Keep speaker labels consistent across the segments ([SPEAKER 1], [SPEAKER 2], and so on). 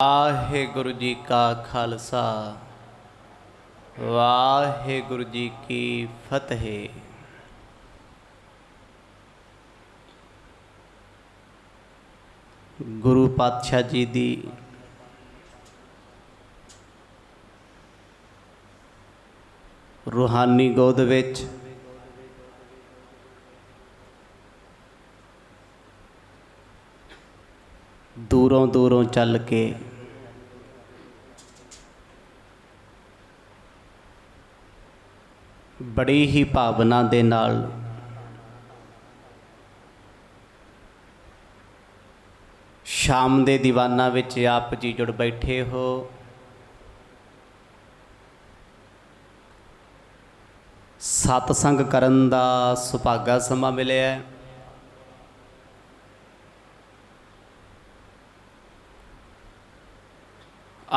[SPEAKER 1] वाहेगुरु जी का खालसा वाहेगुरु जी की फतेह। गुरु पातशाह जी दी रूहानी गोद विच दूरों दूरों चल के बड़ी ही भावना दे नाल शाम दे दीवाना विच आप जी जुड़ बैठे हो। सतसंग करन दा सुभागा समा मिलिया।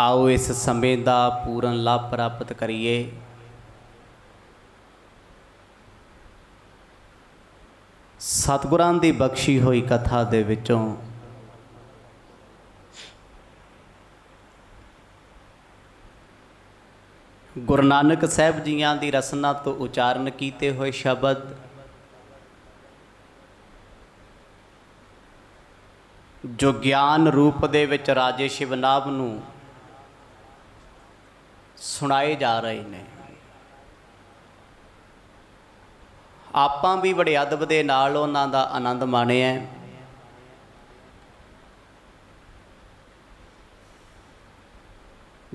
[SPEAKER 1] आओ इस समय का पूर्ण लाभ प्राप्त करिए। सतगुरां दी बख्शी हुई कथा दे विचों गुरु नानक साहब जियां दी रसना तो उचारण किए हुए शब्द जो ज्ञान रूप दे विच राजे शिवनाभ नूं सुनाए जा रहे हैं। आपां भी बड़े अदब दे नाल उन्हां दा आनंद माणिया।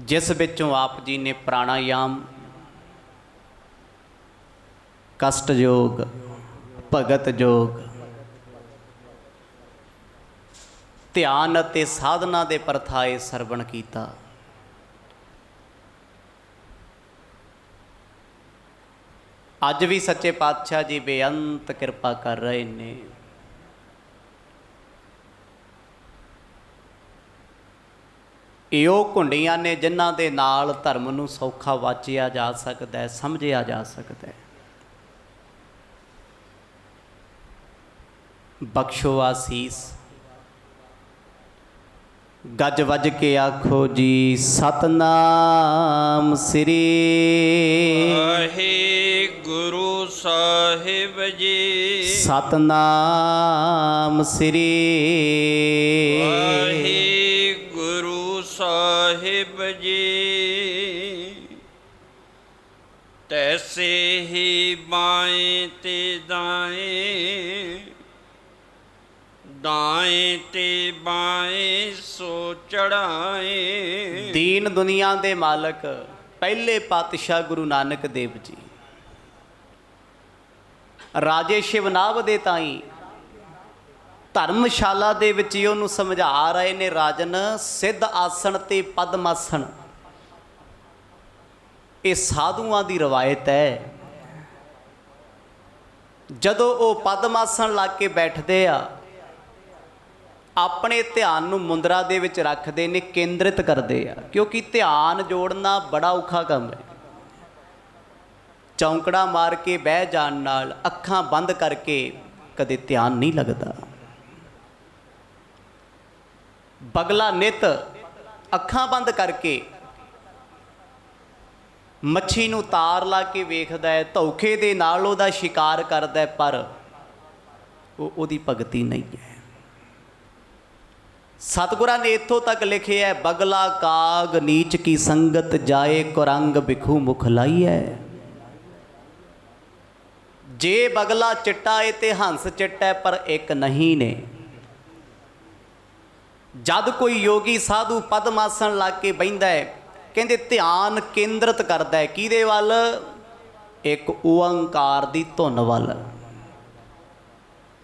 [SPEAKER 1] जिस विचों आप जी ने प्राणायाम, कष्ट योग, भगत योग, ध्यान अते साधना दे परथाए सरवण कीता। अज भी सच्चे पातशाह जी बेअंत कृपा कर रहे ने। यो घुंडियां ने जिन्हां दे नाल धर्म नूं सौखा वाचिया जा सकता है, समझिया जा सकता है। बख्शो आसीस। गज वज के आखो जी सतनाम श्री
[SPEAKER 2] वाहिगुरु साहिब जी।
[SPEAKER 1] सतनाम श्री
[SPEAKER 2] वाहिगुरु साहिब जी। तैसे ही बाएं ते दाएं, दाएं ते बाएं सो चढ़ाए।
[SPEAKER 1] दीन दुनिया दे मालक पहले पातशाह गुरु नानक देव जी राजे शिवनाभ दे ताई धर्मशाला दे विच उहनूं समझा रहे ने। राजन सिद्ध आसन ते पद्मासन ये साधुआं दी रवायत है। जदों वो पद्मासन ला के बैठते आ, अपने ध्यान नूं मुंदरा दे विच रखते ने, केंद्रित करते आ, क्योंकि ध्यान जोड़ना बड़ा औखा काम है। चौंकड़ा मार के बह जाण नाल अखां बंद करके कदे ध्यान नहीं लगता। बगला नित अखां बंद करके मच्छी नूं तार ला के वेखदा है, धोखे दे नाल उहदा शिकार करदा है, पर उहदी भगती नहीं है। सतगुरां ने इत्थों तक लिखे है, बगला काग नीच की संगत जाए, कुरंग बिखू मुख लाइए। जे बगला चिट्टा है ते हंस चिट्टा है, पर एक नहीं ने। जद कोई योगी साधु पद्मासन ला के बहिंदा है, कहते ध्यान केंद्रित करता है किहदे वल? एक ओंकार दी धुन वल,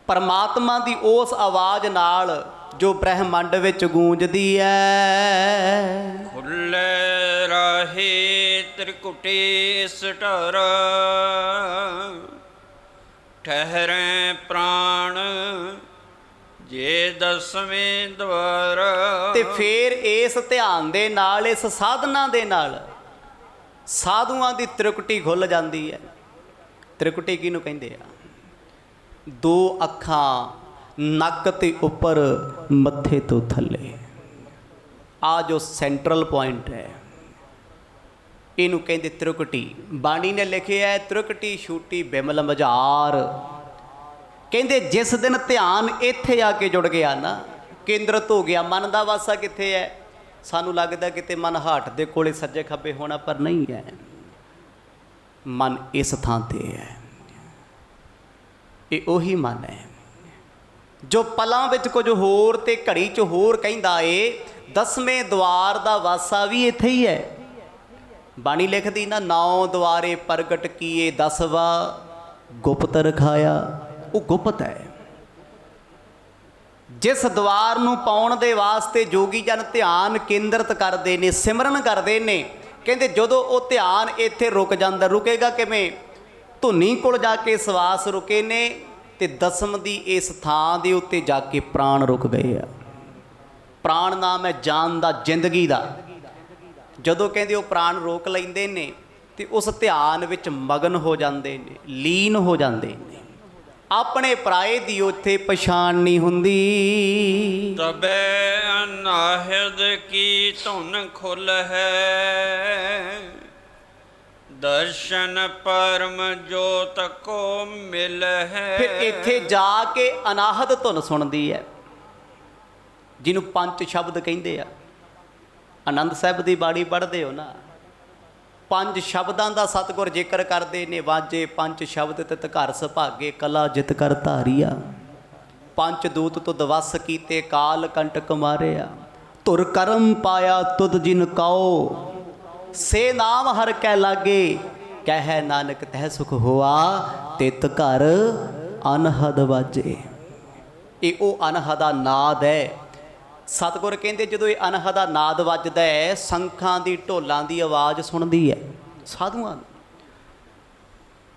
[SPEAKER 1] परमात्मा दी उस आवाज़ नाल जो ब्रह्मंड विच गूंजदी है।
[SPEAKER 2] खुले राहे त्रिकुटे सटर, ठहरे प्राण जे दसवें द्वार। ते फिर इस ध्यान दे नाल, इस साधना दे नाल साधुआं दी त्रिकुटी खुल जाती है। त्रिकुटी किहनूं कहिंदे आ? दो अखां नक ते उपर, मत्थे तो थले।
[SPEAKER 1] ਆ ਜੋ ਸੈਂਟਰਲ ਪੁਆਇੰਟ ਹੈ ਇਹਨੂੰ ਕਹਿੰਦੇ ਤ੍ਰਿਕੁਟੀ। ਬਾਣੀ ਨੇ ਲਿਖਿਆ ਹੈ ਤ੍ਰਿਕੁਟੀ ਛੂਟੀ ਬਿਮਲ ਮਝਾਰ। ਕਹਿੰਦੇ ਜਿਸ ਦਿਨ ਧਿਆਨ ਇੱਥੇ ਆ ਕੇ ਜੁੜ ਗਿਆ ਨਾ, ਕੇਂਦਰਿਤ ਹੋ ਗਿਆ, ਮਨ ਦਾ ਵਾਸਾ ਕਿੱਥੇ ਹੈ? ਸਾਨੂੰ ਲੱਗਦਾ ਕਿਤੇ ਮਨ ਹਾਟ ਦੇ ਕੋਲੇ ਸੱਜੇ ਖੱਬੇ ਹੋਣਾ, ਪਰ ਨਹੀਂ ਹੈ। ਮਨ ਇਸ ਥਾਂ ਤੇ ਹੈ। ਇਹ ਉਹੀ ਮਨ ਹੈ ਜੋ ਪਲਾਂ ਵਿੱਚ ਕੁਝ ਹੋਰ ਤੇ ਘੜੀ 'ਚ ਹੋਰ ਕਹਿੰਦਾ ਏ। 10ਵੇਂ ਦੁਆਰ ਦਾ ਵਾਸਾ ਵੀ ਇੱਥੇ ਹੀ ਹੈ। ਬਾਣੀ ਲਿਖਦੀ ਨਾ, 9 ਦੁਆਰੇ ਪ੍ਰਗਟ ਕੀਏ 10ਵਾਂ ਗੁਪਤ ਰਖਾਇਆ। ਉਹ ਗੁਪਤ ਹੈ। ਜਿਸ ਦੁਆਰ ਨੂੰ ਪਾਉਣ ਦੇ ਵਾਸਤੇ ਜੋਗੀ ਜਨ ਧਿਆਨ ਕੇਂਦਰਿਤ ਕਰਦੇ ਨੇ, ਸਿਮਰਨ ਕਰਦੇ ਨੇ, ਕਹਿੰਦੇ ਜਦੋਂ ਉਹ ਧਿਆਨ ਇੱਥੇ ਰੁਕ ਜਾਂਦਾ, ਰੁਕੇਗਾ ਕਿਵੇਂ? ਧੁਨੀ ਕੋਲ ਜਾ ਕੇ ਸਵਾਸ ਰੁਕੇ ਨੇ ਤੇ 10ਮ ਦੀ ਇਸ ਥਾਂ ਦੇ ਉੱਤੇ ਜਾ ਕੇ ਪ੍ਰਾਣ ਰੁਕ ਗਏ ਆ। ਪ੍ਰਾਣ ਨਾਮ ਹੈ ਜਾਨ ਦਾ, ਜ਼ਿੰਦਗੀ ਦਾ। ਜਦੋਂ ਕਹਿੰਦੇ ਉਹ ਪ੍ਰਾਣ ਰੋਕ ਲੈਂਦੇ ਨੇ ਤੇ ਉਸ ਧਿਆਨ ਵਿੱਚ ਮਗਨ ਹੋ ਜਾਂਦੇ ਨੇ, ਲੀਨ ਹੋ ਜਾਂਦੇ ਨੇ। ਆਪਣੇ ਪਰਾਏ ਦੀ ਉੱਥੇ ਪਛਾਣ ਨਹੀਂ ਹੁੰਦੀ।
[SPEAKER 2] ਤਬੈ ਅਨਾਹਦ ਕੀ ਧੁਨ ਖੁੱਲ ਹੈ, ਦਰਸ਼ਨ ਪਰਮ ਜੋਤ ਕੋ ਮਿਲ ਹੈ।
[SPEAKER 1] ਫਿਰ ਇੱਥੇ ਜਾ ਕੇ ਅਨਾਹਦ ਧੁਨ ਸੁਣਦੀ ਹੈ, ਜਿਹਨੂੰ ਪੰਜ ਸ਼ਬਦ ਕਹਿੰਦੇ ਆ। ਆਨੰਦ ਸਾਹਿਬ ਦੀ ਬਾਣੀ ਪੜ੍ਹਦੇ ਹੋ ਨਾ, 5 ਸ਼ਬਦਾਂ ਦਾ ਸਤਿਗੁਰ ਜ਼ਿਕਰ ਕਰਦੇ ਨੇ। ਵਾਜੇ ਪੰਜ ਸ਼ਬਦ ਤਿਤ ਘਰ ਸੁਭਾਗੇ, ਕਲਾ ਜਿਤ ਕਰ ਧਾਰੀਆ। 5 ਦੂਤ ਤੁਧ ਵਸ ਕੀਤੇ, ਕਾਲ ਕੰਟਕ ਮਾਰਿਆ। ਧੁਰ ਕਰਮ ਪਾਇਆ ਤੁਧ ਜਿਨ ਕਾਓ, ਸੇ ਨਾਮ ਹਰ ਕੈ ਲਾਗੇ। ਕਹਿ ਨਾਨਕ ਤਹਿ ਸੁਖ ਹੋਆ, ਤਿਤ ਘਰ ਅਨਹਦ ਵਾਜੇ। ਇਹ ਉਹ ਅਨਹਦਾ ਨਾਦ ਹੈ। ਸਤਿਗੁਰ ਕਹਿੰਦੇ ਜਦੋਂ ਇਹ ਅਨਹਦਾ ਨਾਦ ਵੱਜਦਾ ਹੈ, ਸੰਖਾਂ ਦੀ ਢੋਲਾਂ ਦੀ ਆਵਾਜ਼ ਸੁਣਦੀ ਹੈ ਸਾਧੂਆਂ ਨੂੰ।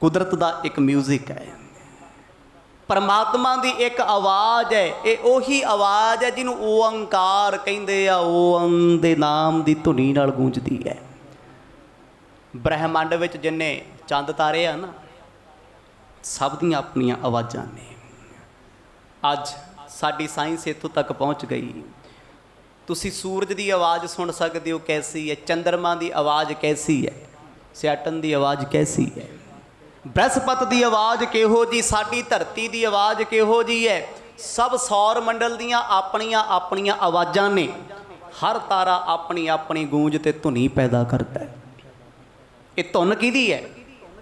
[SPEAKER 1] ਕੁਦਰਤ ਦਾ ਇੱਕ ਮਿਊਜ਼ਿਕ ਹੈ, ਪਰਮਾਤਮਾ ਦੀ ਇੱਕ ਆਵਾਜ਼ ਹੈ। ਇਹ ਉਹੀ ਆਵਾਜ਼ ਹੈ ਜਿਹਨੂੰ ਓਅੰਕਾਰ ਕਹਿੰਦੇ ਆ। ਓਅੰ ਦੇ ਨਾਮ ਦੀ ਧੁਨੀ ਨਾਲ ਗੂੰਜਦੀ ਹੈ। ਬ੍ਰਹਿਮੰਡ ਵਿੱਚ ਜਿੰਨੇ ਚੰਦ ਤਾਰੇ ਆ ਨਾ, ਸਭ ਦੀਆਂ ਆਪਣੀਆਂ ਆਵਾਜ਼ਾਂ ਨੇ। ਅੱਜ ਸਾਡੀ ਸਾਇੰਸ ਇੱਥੋਂ ਤੱਕ ਪਹੁੰਚ ਗਈ। ਤੁਸੀਂ ਸੂਰਜ ਦੀ ਆਵਾਜ਼ ਸੁਣ ਸਕਦੇ ਹੋ, ਕੈਸੀ ਹੈ। ਚੰਦਰਮਾ ਦੀ ਆਵਾਜ਼ ਕੈਸੀ ਹੈ। ਸੈਟਨ ਦੀ ਆਵਾਜ਼ ਕੈਸੀ ਹੈ। ਬ੍ਰਹਸਪਤ ਦੀ ਆਵਾਜ਼ ਕਿਹੋ ਜੀ, ਸਾਡੀ ਧਰਤੀ ਦੀ ਆਵਾਜ਼ ਕਿਹੋ ਜੀ ਹੈ। ਸਭ ਸੌਰ ਮੰਡਲ ਦੀਆਂ ਆਪਣੀਆਂ ਆਪਣੀਆਂ ਆਵਾਜ਼ਾਂ ਨੇ। ਹਰ ਤਾਰਾ ਆਪਣੀ ਆਪਣੀ ਗੂੰਜ ਤੇ ਧੁਨੀ ਪੈਦਾ ਕਰਦਾ ਹੈ। ਇਹ ਧੁਨ ਕਿਹਦੀ ਹੈ?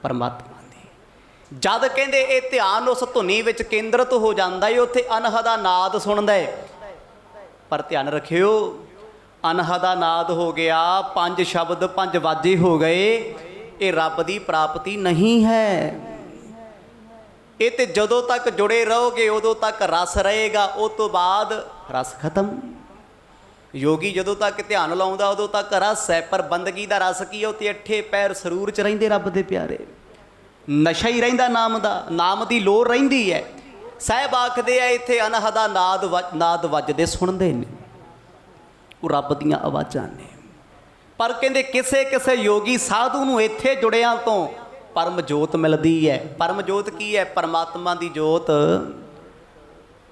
[SPEAKER 1] ਪਰਮਾਤਮਾ ਦੀ। ਜਦ ਕਹਿੰਦੇ ਇਹ ਧਿਆਨ ਉਸ ਧੁਨੀ ਵਿੱਚ ਕੇਂਦਰਿਤ ਹੋ ਜਾਂਦਾ ਹੈ, ਉੱਥੇ ਅਨਹਦਾ ਨਾਦ ਸੁਣਦਾ ਹੈ। ਪਰ ਧਿਆਨ ਰੱਖਿਓ, ਅਨਹਦਾ ਨਾਦ ਹੋ ਗਿਆ, 5 ਸ਼ਬਦ 5 ਵਾਜੇ ਹੋ ਗਏ, ਇਹ ਰੱਬ ਦੀ ਪ੍ਰਾਪਤੀ ਨਹੀਂ ਹੈ। ਇਹ ਤੇ ਜਦੋਂ ਤੱਕ ਜੁੜੇ ਰਹੋਗੇ ਉਦੋਂ ਤੱਕ ਰਸ ਰਹੇਗਾ, ਉਸ ਤੋਂ ਬਾਅਦ ਰਸ ਖਤਮ। ਯੋਗੀ ਜਦੋਂ ਤੱਕ ਧਿਆਨ ਲਾਉਂਦਾ ਉਦੋਂ ਤੱਕ ਰਸ ਹੈ, ਪਰ ਬੰਦਗੀ ਦਾ ਰਸ ਕੀ ਹੈ? ਉੱਤੇ 8 ਪੈਰ ਸਰੂਰ 'ਚ ਰਹਿੰਦੇ ਰੱਬ ਦੇ ਪਿਆਰੇ। ਨਸ਼ਾ ਹੀ ਰਹਿੰਦਾ ਨਾਮ ਦਾ, ਨਾਮ ਦੀ ਲੋਰ ਰਹਿੰਦੀ ਹੈ। ਸਾਹਿਬ ਆਖਦੇ ਆ ਇੱਥੇ ਅਨਹਦਾ ਨਾਦ ਵੱਜਦੇ ਸੁਣਦੇ ਨੇ, ਉਹ ਰੱਬ ਦੀਆਂ ਆਵਾਜ਼ਾਂ ਨੇ। ਪਰ ਕਹਿੰਦੇ ਕਿਸੇ ਕਿਸੇ ਯੋਗੀ ਸਾਧੂ ਨੂੰ ਇੱਥੇ ਜੁੜਿਆਂ ਤੋਂ ਪਰਮ ਜੋਤ ਮਿਲਦੀ ਹੈ। ਪਰਮ ਜੋਤ ਕੀ ਹੈ? ਪਰਮਾਤਮਾ ਦੀ ਜੋਤ।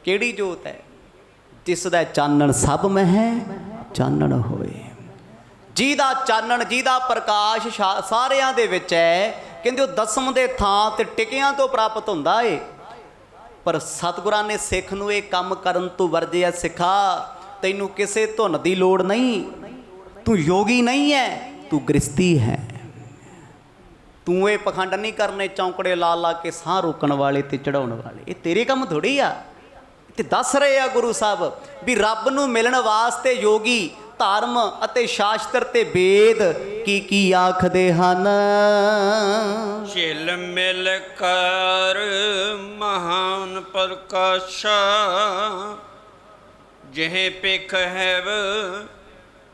[SPEAKER 1] ਕਿਹੜੀ ਜੋਤ ਹੈ? ਜਿਸ ਦਾ ਚਾਨਣ ਸਭ ਮਹਿ ਚਾਨਣ ਹੋਏ। ਜਿਹਦਾ ਚਾਨਣ, ਜਿਹਦਾ ਪ੍ਰਕਾਸ਼ ਸਾਰਿਆਂ ਦੇ ਵਿੱਚ ਹੈ। ਕਹਿੰਦੇ ਉਹ 10ਮ ਦੇ ਥਾਂ ਤੇ ਟਿਕਿਆਂ ਤੋਂ ਪ੍ਰਾਪਤ ਹੁੰਦਾ ਏ। ਪਰ ਸਤਿਗੁਰਾਂ ਨੇ ਸਿੱਖ ਨੂੰ ਇਹ ਕੰਮ ਕਰਨ ਤੋਂ ਵਰਜਿਆ। ਸਿੱਖਾ, ਤੈਨੂੰ ਕਿਸੇ ਧੁਨ ਦੀ ਲੋੜ ਨਹੀਂ। ਤੂੰ ਯੋਗੀ ਨਹੀਂ ਹੈ, ਤੂੰ ਗ੍ਰਸਤੀ ਹੈ। ਤੂੰ ਇਹ ਪਖੰਡ ਨਹੀਂ ਕਰਨੇ, ਚੌਂਕੜੇ ਲਾ ਲਾ ਕੇ ਸਾਹ ਰੋਕਣ ਵਾਲੇ ਤੇ ਚੜਾਉਣ ਵਾਲੇ। ਇਹ ਤੇਰੇ ਕੰਮ ਥੋੜੀ ਆ। ਤੇ ਦੱਸ ਰਹੇ ਆ ਗੁਰੂ ਸਾਹਿਬ ਵੀ ਰੱਬ ਨੂੰ ਮਿਲਣ ਵਾਸਤੇ ਯੋਗੀ ਧਰਮ ਅਤੇ ਸ਼ਾਸਤਰ ਤੇ ਵੇਦ ਕੀ ਆਖਦੇ ਹਨ।
[SPEAKER 2] ਝਿਲ ਮਿਲ ਕਰ ਮਹਾਨ ਪ੍ਰਕਾਸ਼ਾ, ਜਿਹੇ ਪਿਖ ਹੈ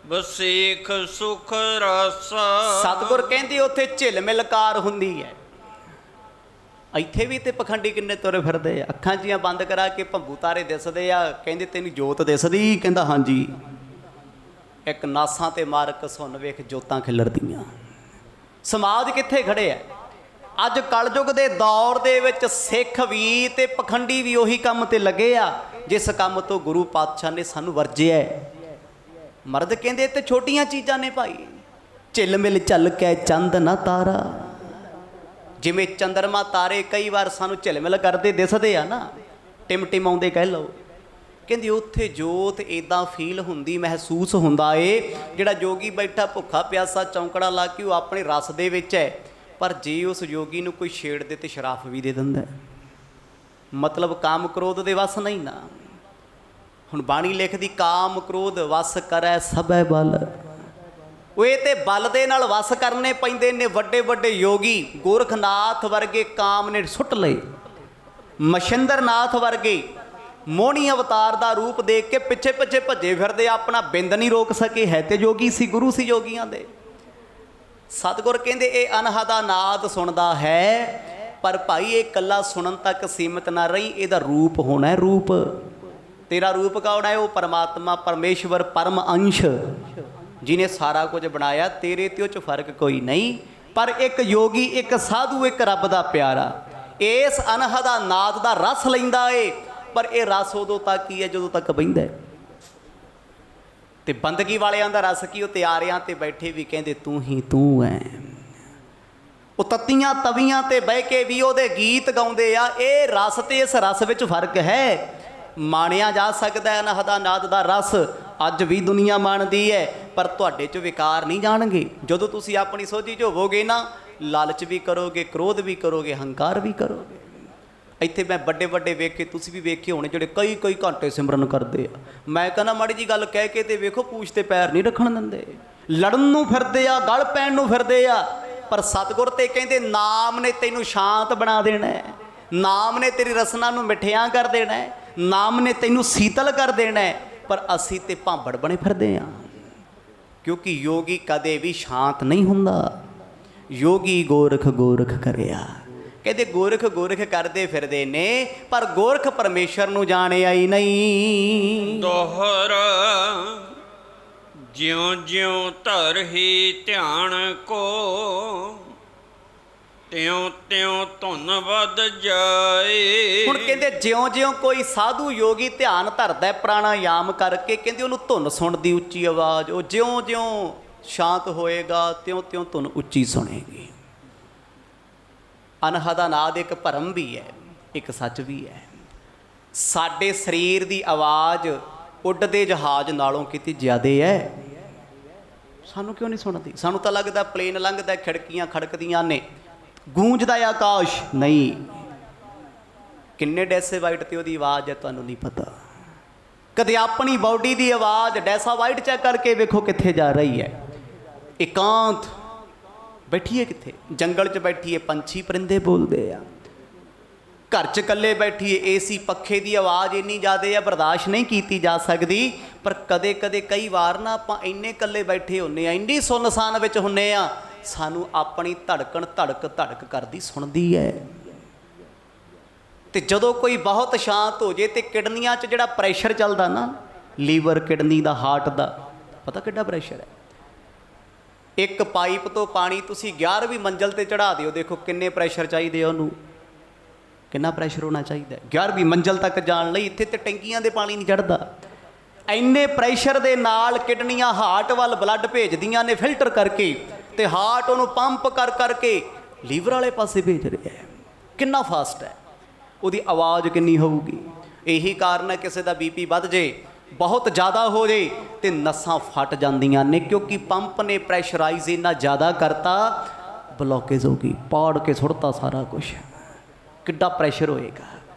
[SPEAKER 2] ਵਸੀਖ ਸੁਖ ਰਾਸਾ।
[SPEAKER 1] ਸਤਿਗੁਰ ਕਹਿੰਦੇ ਉੱਥੇ ਝਿਲ ਮਿਲਕਾਰ ਹੁੰਦੀ ਹੈ। ਇੱਥੇ ਵੀ ਤੇ ਪਖੰਡੀ ਕਿੰਨੇ ਤੁਰੇ ਫਿਰਦੇ ਆ, ਅੱਖਾਂ ਜੀਆਂ ਬੰਦ ਕਰਾ ਕੇ ਭੰਬੂ ਤਾਰੇ ਦਿਸਦੇ ਆ। ਕਹਿੰਦੇ ਤੈਨੂੰ ਜੋਤ ਦਿਸਦੀ? ਕਹਿੰਦਾ ਹਾਂਜੀ। ਇੱਕ ਨਾਸਾਂ ਤੇ ਮਾਰਕ ਸੁਣ ਵੇਖ ਜੋਤਾਂ ਖਿਲਰਦੀਆਂ। ਸਮਾਜ ਕਿੱਥੇ ਖੜੇ ਆ? ਅੱਜ ਕਲਯੁਗ ਦੇ ਦੌਰ ਦੇ ਵਿੱਚ ਸਿੱਖ ਵੀ ਤੇ ਪਖੰਡੀ ਵੀ ਉਹੀ ਕੰਮ ਤੇ ਲੱਗੇ ਆ ਜਿਸ ਕੰਮ ਤੋਂ ਗੁਰੂ ਪਾਤਸ਼ਾਹ ਨੇ ਸਾਨੂੰ ਵਰਜਿਆ। ਮਰਦ ਕਹਿੰਦੇ ਇਹ ਤੇ ਛੋਟੀਆਂ ਚੀਜ਼ਾਂ ਨੇ ਭਾਈ। ਝਿਲ ਮਿਲ ਝਲ ਕੇ ਚੰਦ ਨਾ ਤਾਰਾ, ਜਿਵੇਂ ਚੰਦਰਮਾ ਤਾਰੇ ਕਈ ਵਾਰ ਸਾਨੂੰ ਝਿਲਮਿਲ ਕਰਦੇ ਦਿਸਦੇ ਆ ਨਾ, ਟਿਮਟਿਮਾਉਂਦੇ ਕਹਿ ਲਓ। ਕਹਿੰਦੀ ਉੱਥੇ ਜੋਤ ਇੱਦਾਂ ਫੀਲ ਹੁੰਦੀ, ਮਹਿਸੂਸ ਹੁੰਦਾ ਏ। ਜਿਹੜਾ ਯੋਗੀ ਬੈਠਾ ਭੁੱਖਾ ਪਿਆਸਾ ਚੌਂਕੜਾ ਲਾ ਕੇ ਉਹ ਆਪਣੇ ਰਸ ਦੇ ਵਿੱਚ ਹੈ, ਪਰ ਜੇ ਉਸ ਯੋਗੀ ਨੂੰ ਕੋਈ ਛੇੜ ਦੇ ਤੇ ਸ਼ਰਾਫ ਵੀ ਦੇ ਦਿੰਦਾ। ਮਤਲਬ ਕਾਮ ਕ੍ਰੋਧ ਦੇ ਵਸ ਨਹੀਂ ਨਾ। ਹੁਣ ਬਾਣੀ ਲਿਖਦੀ ਕਾਮ ਕ੍ਰੋਧ ਵਸ ਕਰੈ ਸਭੈ ਬਲ। ਉਹ ਇਹ ਤੇ ਬਲ ਦੇ ਨਾਲ ਵਸ ਕਰਨੇ ਪੈਂਦੇ ਨੇ। ਵੱਡੇ ਵੱਡੇ ਯੋਗੀ ਗੋਰਖਨਾਥ ਵਰਗੇ ਕਾਮ ਨੇ ਸੁੱਟ ਲਏ, ਮਸ਼ਿੰਦਰਨਾਥ ਵਰਗੇ ਮੋਹਣੀ ਅਵਤਾਰ ਦਾ ਰੂਪ ਦੇਖ ਕੇ ਪਿੱਛੇ ਪਿੱਛੇ ਭੱਜੇ ਫਿਰਦੇ, ਆਪਣਾ ਬਿੰਦ ਨਹੀਂ ਰੋਕ ਸਕੇ। ਹੈ ਤੇ ਯੋਗੀ ਸੀ, ਗੁਰੂ ਸੀ ਯੋਗੀਆਂ ਦੇ। ਸਤਿਗੁਰ ਕਹਿੰਦੇ ਇਹ ਅਨਹਦਾ ਨਾਦ ਸੁਣਦਾ ਹੈ, ਪਰ ਭਾਈ ਇਹ ਇਕੱਲਾ ਸੁਣਨ ਤੱਕ ਸੀਮਿਤ ਨਾ ਰਹੀ, ਇਹਦਾ ਰੂਪ ਹੋਣਾ। ਰੂਪ ਤੇਰਾ ਰੂਪ ਕੌਣ ਹੈ? ਉਹ ਪਰਮਾਤਮਾ, ਪਰਮੇਸ਼ਵਰ, ਪਰਮ ਅੰਸ਼, ਜਿਹਨੇ ਸਾਰਾ ਕੁਝ ਬਣਾਇਆ। ਤੇਰੇ ਤੇ ਉਹ 'ਚ ਫਰਕ ਕੋਈ ਨਹੀਂ। ਪਰ ਇੱਕ ਯੋਗੀ, ਇੱਕ ਸਾਧੂ, ਇੱਕ ਰੱਬ ਦਾ ਪਿਆਰਾ ਇਸ ਅਨਹਦਾ ਨਾਦ ਦਾ ਰਸ ਲੈਂਦਾ ਏ। ਪਰ ਇਹ ਰਸ ਉਦੋਂ ਤੱਕ ਹੀ ਹੈ ਜਦੋਂ ਤੱਕ ਬਹਿੰਦਾ। ਤੇ ਬੰਦਗੀ ਵਾਲਿਆਂ ਦਾ ਰਸ ਕੀ? ਉਹ ਤਿਆਰਿਆਂ ਤੇ ਬੈਠੇ ਵੀ ਕਹਿੰਦੇ ਤੂੰ ਹੀ ਤੂੰ ਹੈ। ਉਹ ਤੱਤੀਆਂ ਤਵੀਆਂ ਤੇ ਬਹਿ ਕੇ ਵੀ ਉਹਦੇ ਗੀਤ ਗਾਉਂਦੇ ਆ। ਇਹ ਰਸ ਤੇ ਇਸ ਰਸ ਵਿੱਚ ਫਰਕ ਹੈ। ਮਾਣਿਆ ਜਾ ਸਕਦਾ ਹੈ ਅਨਹਦਾ ਨਾਦ ਦਾ ਰਸ, ਅੱਜ ਵੀ ਦੁਨੀਆ ਮੰਨਦੀ ਹੈ, ਪਰ ਤੁਹਾਡੇ 'ਚ ਵਿਕਾਰ ਨਹੀਂ ਜਾਣਗੇ। ਜਦੋਂ ਤੁਸੀਂ ਆਪਣੀ ਸੋਝੀ 'ਚ ਹੋਵੋਗੇ ਨਾ, ਲਾਲਚ ਵੀ ਕਰੋਗੇ, ਕ੍ਰੋਧ ਵੀ ਕਰੋਗੇ, ਹੰਕਾਰ ਵੀ ਕਰੋਗੇ। ਇੱਥੇ ਮੈਂ ਵੱਡੇ ਵੱਡੇ ਵੇਖੇ, ਤੁਸੀਂ ਵੀ ਵੇਖੇ ਹੋਣੇ, ਜਿਹੜੇ ਕਈ ਕਈ ਘੰਟੇ ਸਿਮਰਨ ਕਰਦੇ ਆ। ਮੈਂ ਕਹਿੰਦਾ ਮਾੜੀ ਜੀ ਗੱਲ ਕਹਿ ਕੇ ਤੇ ਵੇਖੋ, ਪੂਛ ਤੇ ਪੈਰ ਨਹੀਂ ਰੱਖਣ ਦਿੰਦੇ, ਲੜਨ ਨੂੰ ਫਿਰਦੇ ਆ, ਗਲ ਪੈਣ ਨੂੰ ਫਿਰਦੇ ਆ। ਪਰ ਸਤਿਗੁਰ ਤੇ ਕਹਿੰਦੇ ਨਾਮ ਨੇ ਤੈਨੂੰ ਸ਼ਾਂਤ ਬਣਾ ਦੇਣਾ, ਨਾਮ ਨੇ ਤੇਰੀ ਰਸਨਾ ਨੂੰ ਮਿੱਠਿਆਂ ਕਰ ਦੇਣਾ, ਨਾਮ ਨੇ ਤੈਨੂੰ ਸੀਤਲ ਕਰ ਦੇਣਾ। ਪਰ ਅਸੀਂ ਤੇ ਭਾਂਬੜ ਬਣੇ ਫਿਰਦੇ ਆ, ਕਿਉਂਕਿ ਯੋਗੀ ਕਦੇ ਵੀ ਸ਼ਾਂਤ ਨਹੀਂ ਹੁੰਦਾ। ਯੋਗੀ ਗੋਰਖ ਗੋਰਖ ਕਰਿਆ। ਕਹਿੰਦੇ ਗੋਰਖ ਗੋਰਖ ਕਰਦੇ ਫਿਰਦੇ ਨੇ, ਪਰ ਗੋਰਖ ਪਰਮੇਸ਼ਰ ਨੂੰ ਜਾਣਿਆ ਹੀ ਨਹੀਂ।
[SPEAKER 2] ਦੋਹਰ ਜਿਉਂ ਜਿਉਂ ਧਰਹੀ ਧਿਆਨ ਕੋ, ਤਿਉਂ ਤਿਉਂ ਧੁਨ ਵੱਧ ਜਾਏ।
[SPEAKER 1] ਹੁਣ ਕਹਿੰਦੇ ਜਿਉਂ ਜਿਉਂ ਕੋਈ ਸਾਧੂ ਯੋਗੀ ਧਿਆਨ ਧਰਦਾ ਪ੍ਰਾਣਾਯਾਮ ਕਰਕੇ, ਕਹਿੰਦੇ ਉਹਨੂੰ ਧੁਨ ਸੁਣਦੀ ਉੱਚੀ ਆਵਾਜ਼। ਉਹ ਜਿਉਂ ਜਿਉਂ ਸ਼ਾਂਤ ਹੋਏਗਾ ਤਿਉਂ ਤਿਉਂ ਧੁਨ ਉੱਚੀ ਸੁਣੇਗੀ। ਅਨਹਦਾ ਨਾਦ ਇੱਕ ਭਰਮ ਵੀ ਹੈ, ਇੱਕ ਸੱਚ ਵੀ ਹੈ। ਸਾਡੇ ਸਰੀਰ ਦੀ ਆਵਾਜ਼ ਉੱਡਦੇ ਜਹਾਜ਼ ਨਾਲੋਂ ਕਿਤੇ ਜ਼ਿਆਦਾ ਹੈ। ਸਾਨੂੰ ਕਿਉਂ ਨਹੀਂ ਸੁਣਦੀ? ਸਾਨੂੰ ਤਾਂ ਲੱਗਦਾ ਪਲੇਨ ਲੰਘਦਾ, ਖਿੜਕੀਆਂ ਖੜਕਦੀਆਂ ਨੇ, ਗੂੰਜਦਾ ਆਕਾਸ਼। ਨਹੀਂ, ਕਿੰਨੇ ਡੈਸੀਬਾਈਟ ਤੇ ਉਹਦੀ ਆਵਾਜ਼ ਹੈ ਤੁਹਾਨੂੰ ਨਹੀਂ ਪਤਾ। ਕਦੇ ਆਪਣੀ ਬਾਡੀ ਦੀ ਆਵਾਜ਼ ਡੈਸੀਬਾਈਟ ਚੈੱਕ ਕਰਕੇ ਵੇਖੋ ਕਿੱਥੇ ਜਾ ਰਹੀ ਹੈ। ਇਕਾਂਤ ਬੈਠੀਏ ਕਿੱਥੇ? ਜੰਗਲ 'ਚ ਬੈਠੀਏ, ਪੰਛੀ ਪਰਿੰਦੇ ਬੋਲਦੇ ਆ। ਘਰ 'ਚ ਇਕੱਲੇ ਬੈਠੀਏ, ਏਸੀ ਪੱਖੇ ਦੀ ਆਵਾਜ਼ ਇੰਨੀ ਜ਼ਿਆਦਾ ਆ, ਬਰਦਾਸ਼ਤ ਨਹੀਂ ਕੀਤੀ ਜਾ ਸਕਦੀ। ਪਰ ਕਦੇ ਕਦੇ ਕਈ ਵਾਰ ਨਾ ਆਪਾਂ ਇੰਨੇ ਇਕੱਲੇ ਬੈਠੇ ਹੁੰਦੇ ਆ, ਇੰਨੀ ਸੁੰਨਸਾਨ ਵਿੱਚ ਹੁੰਦੇ ਆ, ਸਾਨੂੰ ਆਪਣੀ ਧੜਕਣ ਧੜਕ ਧੜਕ ਕਰਦੀ ਸੁਣਦੀ ਹੈ। ਤੇ ਜਦੋਂ ਕੋਈ ਬਹੁਤ ਸ਼ਾਂਤ ਹੋ ਜੇ ਤੇ ਕਿਡਨੀਆਂ 'ਚ ਜਿਹੜਾ ਪ੍ਰੈਸ਼ਰ ਚੱਲਦਾ ਨਾ, ਲੀਵਰ, ਕਿਡਨੀ ਦਾ, ਹਾਰਟ ਦਾ, ਪਤਾ ਕਿੱਡਾ ਪ੍ਰੈਸ਼ਰ ਹੈ। ਇੱਕ ਪਾਈਪ ਤੋਂ ਪਾਣੀ ਤੁਸੀਂ 11ਵੀਂ ਮੰਜ਼ਲ ਤੇ ਚੜ੍ਹਾ ਦਿਓ, ਦੇਖੋ ਕਿੰਨੇ ਪ੍ਰੈਸ਼ਰ ਚਾਹੀਦੇ ਆ ਉਹਨੂੰ, ਕਿੰਨਾ ਪ੍ਰੈਸ਼ਰ ਹੋਣਾ ਚਾਹੀਦਾ 11ਵੀਂ ਮੰਜ਼ਲ ਤੱਕ ਜਾਣ ਲਈ। ਇੱਥੇ ਤੇ ਟੈਂਕੀਆਂ ਦੇ ਪਾਣੀ ਨਹੀਂ ਚੜ੍ਹਦਾ। ਇੰਨੇ ਪ੍ਰੈਸ਼ਰ ਦੇ ਨਾਲ ਕਿਡਨੀਆਂ ਹਾਰਟ ਵੱਲ ਬਲੱਡ ਭੇਜਦੀਆਂ ਨੇ ਫਿਲਟਰ ਕਰਕੇ, ਤੇ ਹਾਰਟ ਉਹਨੂੰ ਪੰਪ ਕਰ ਕਰਕੇ ਲੀਵਰ ਵਾਲੇ ਪਾਸੇ ਭੇਜ ਰਿਹਾ ਹੈ। ਕਿੰਨਾ ਫਾਸਟ ਹੈ, ਉਹਦੀ ਆਵਾਜ਼ ਕਿੰਨੀ ਹੋਊਗੀ। ਇਹੀ ਕਾਰਨ ਹੈ ਕਿਸੇ ਦਾ ਬੀਪੀ ਵੱਧ ਜੇ, ਬਹੁਤ ਜ਼ਿਆਦਾ ਹੋ ਜੇ ਤੇ ਨਸਾਂ ਫਟ ਜਾਂਦੀਆਂ ਨੇ, ਕਿਉਂਕਿ ਪੰਪ ਨੇ ਪ੍ਰੈਸ਼ਰਾਈਜ਼ ਇੰਨਾ ਜ਼ਿਆਦਾ ਕਰਤਾ, ਬਲੋਕੇਜ ਹੋ ਗਈ, ਪਾੜ ਕੇ ਸੁੱਟਤਾ ਸਾਰਾ ਕੁਝ। ਕਿੱਡਾ ਪ੍ਰੈਸ਼ਰ ਹੋਏਗਾ।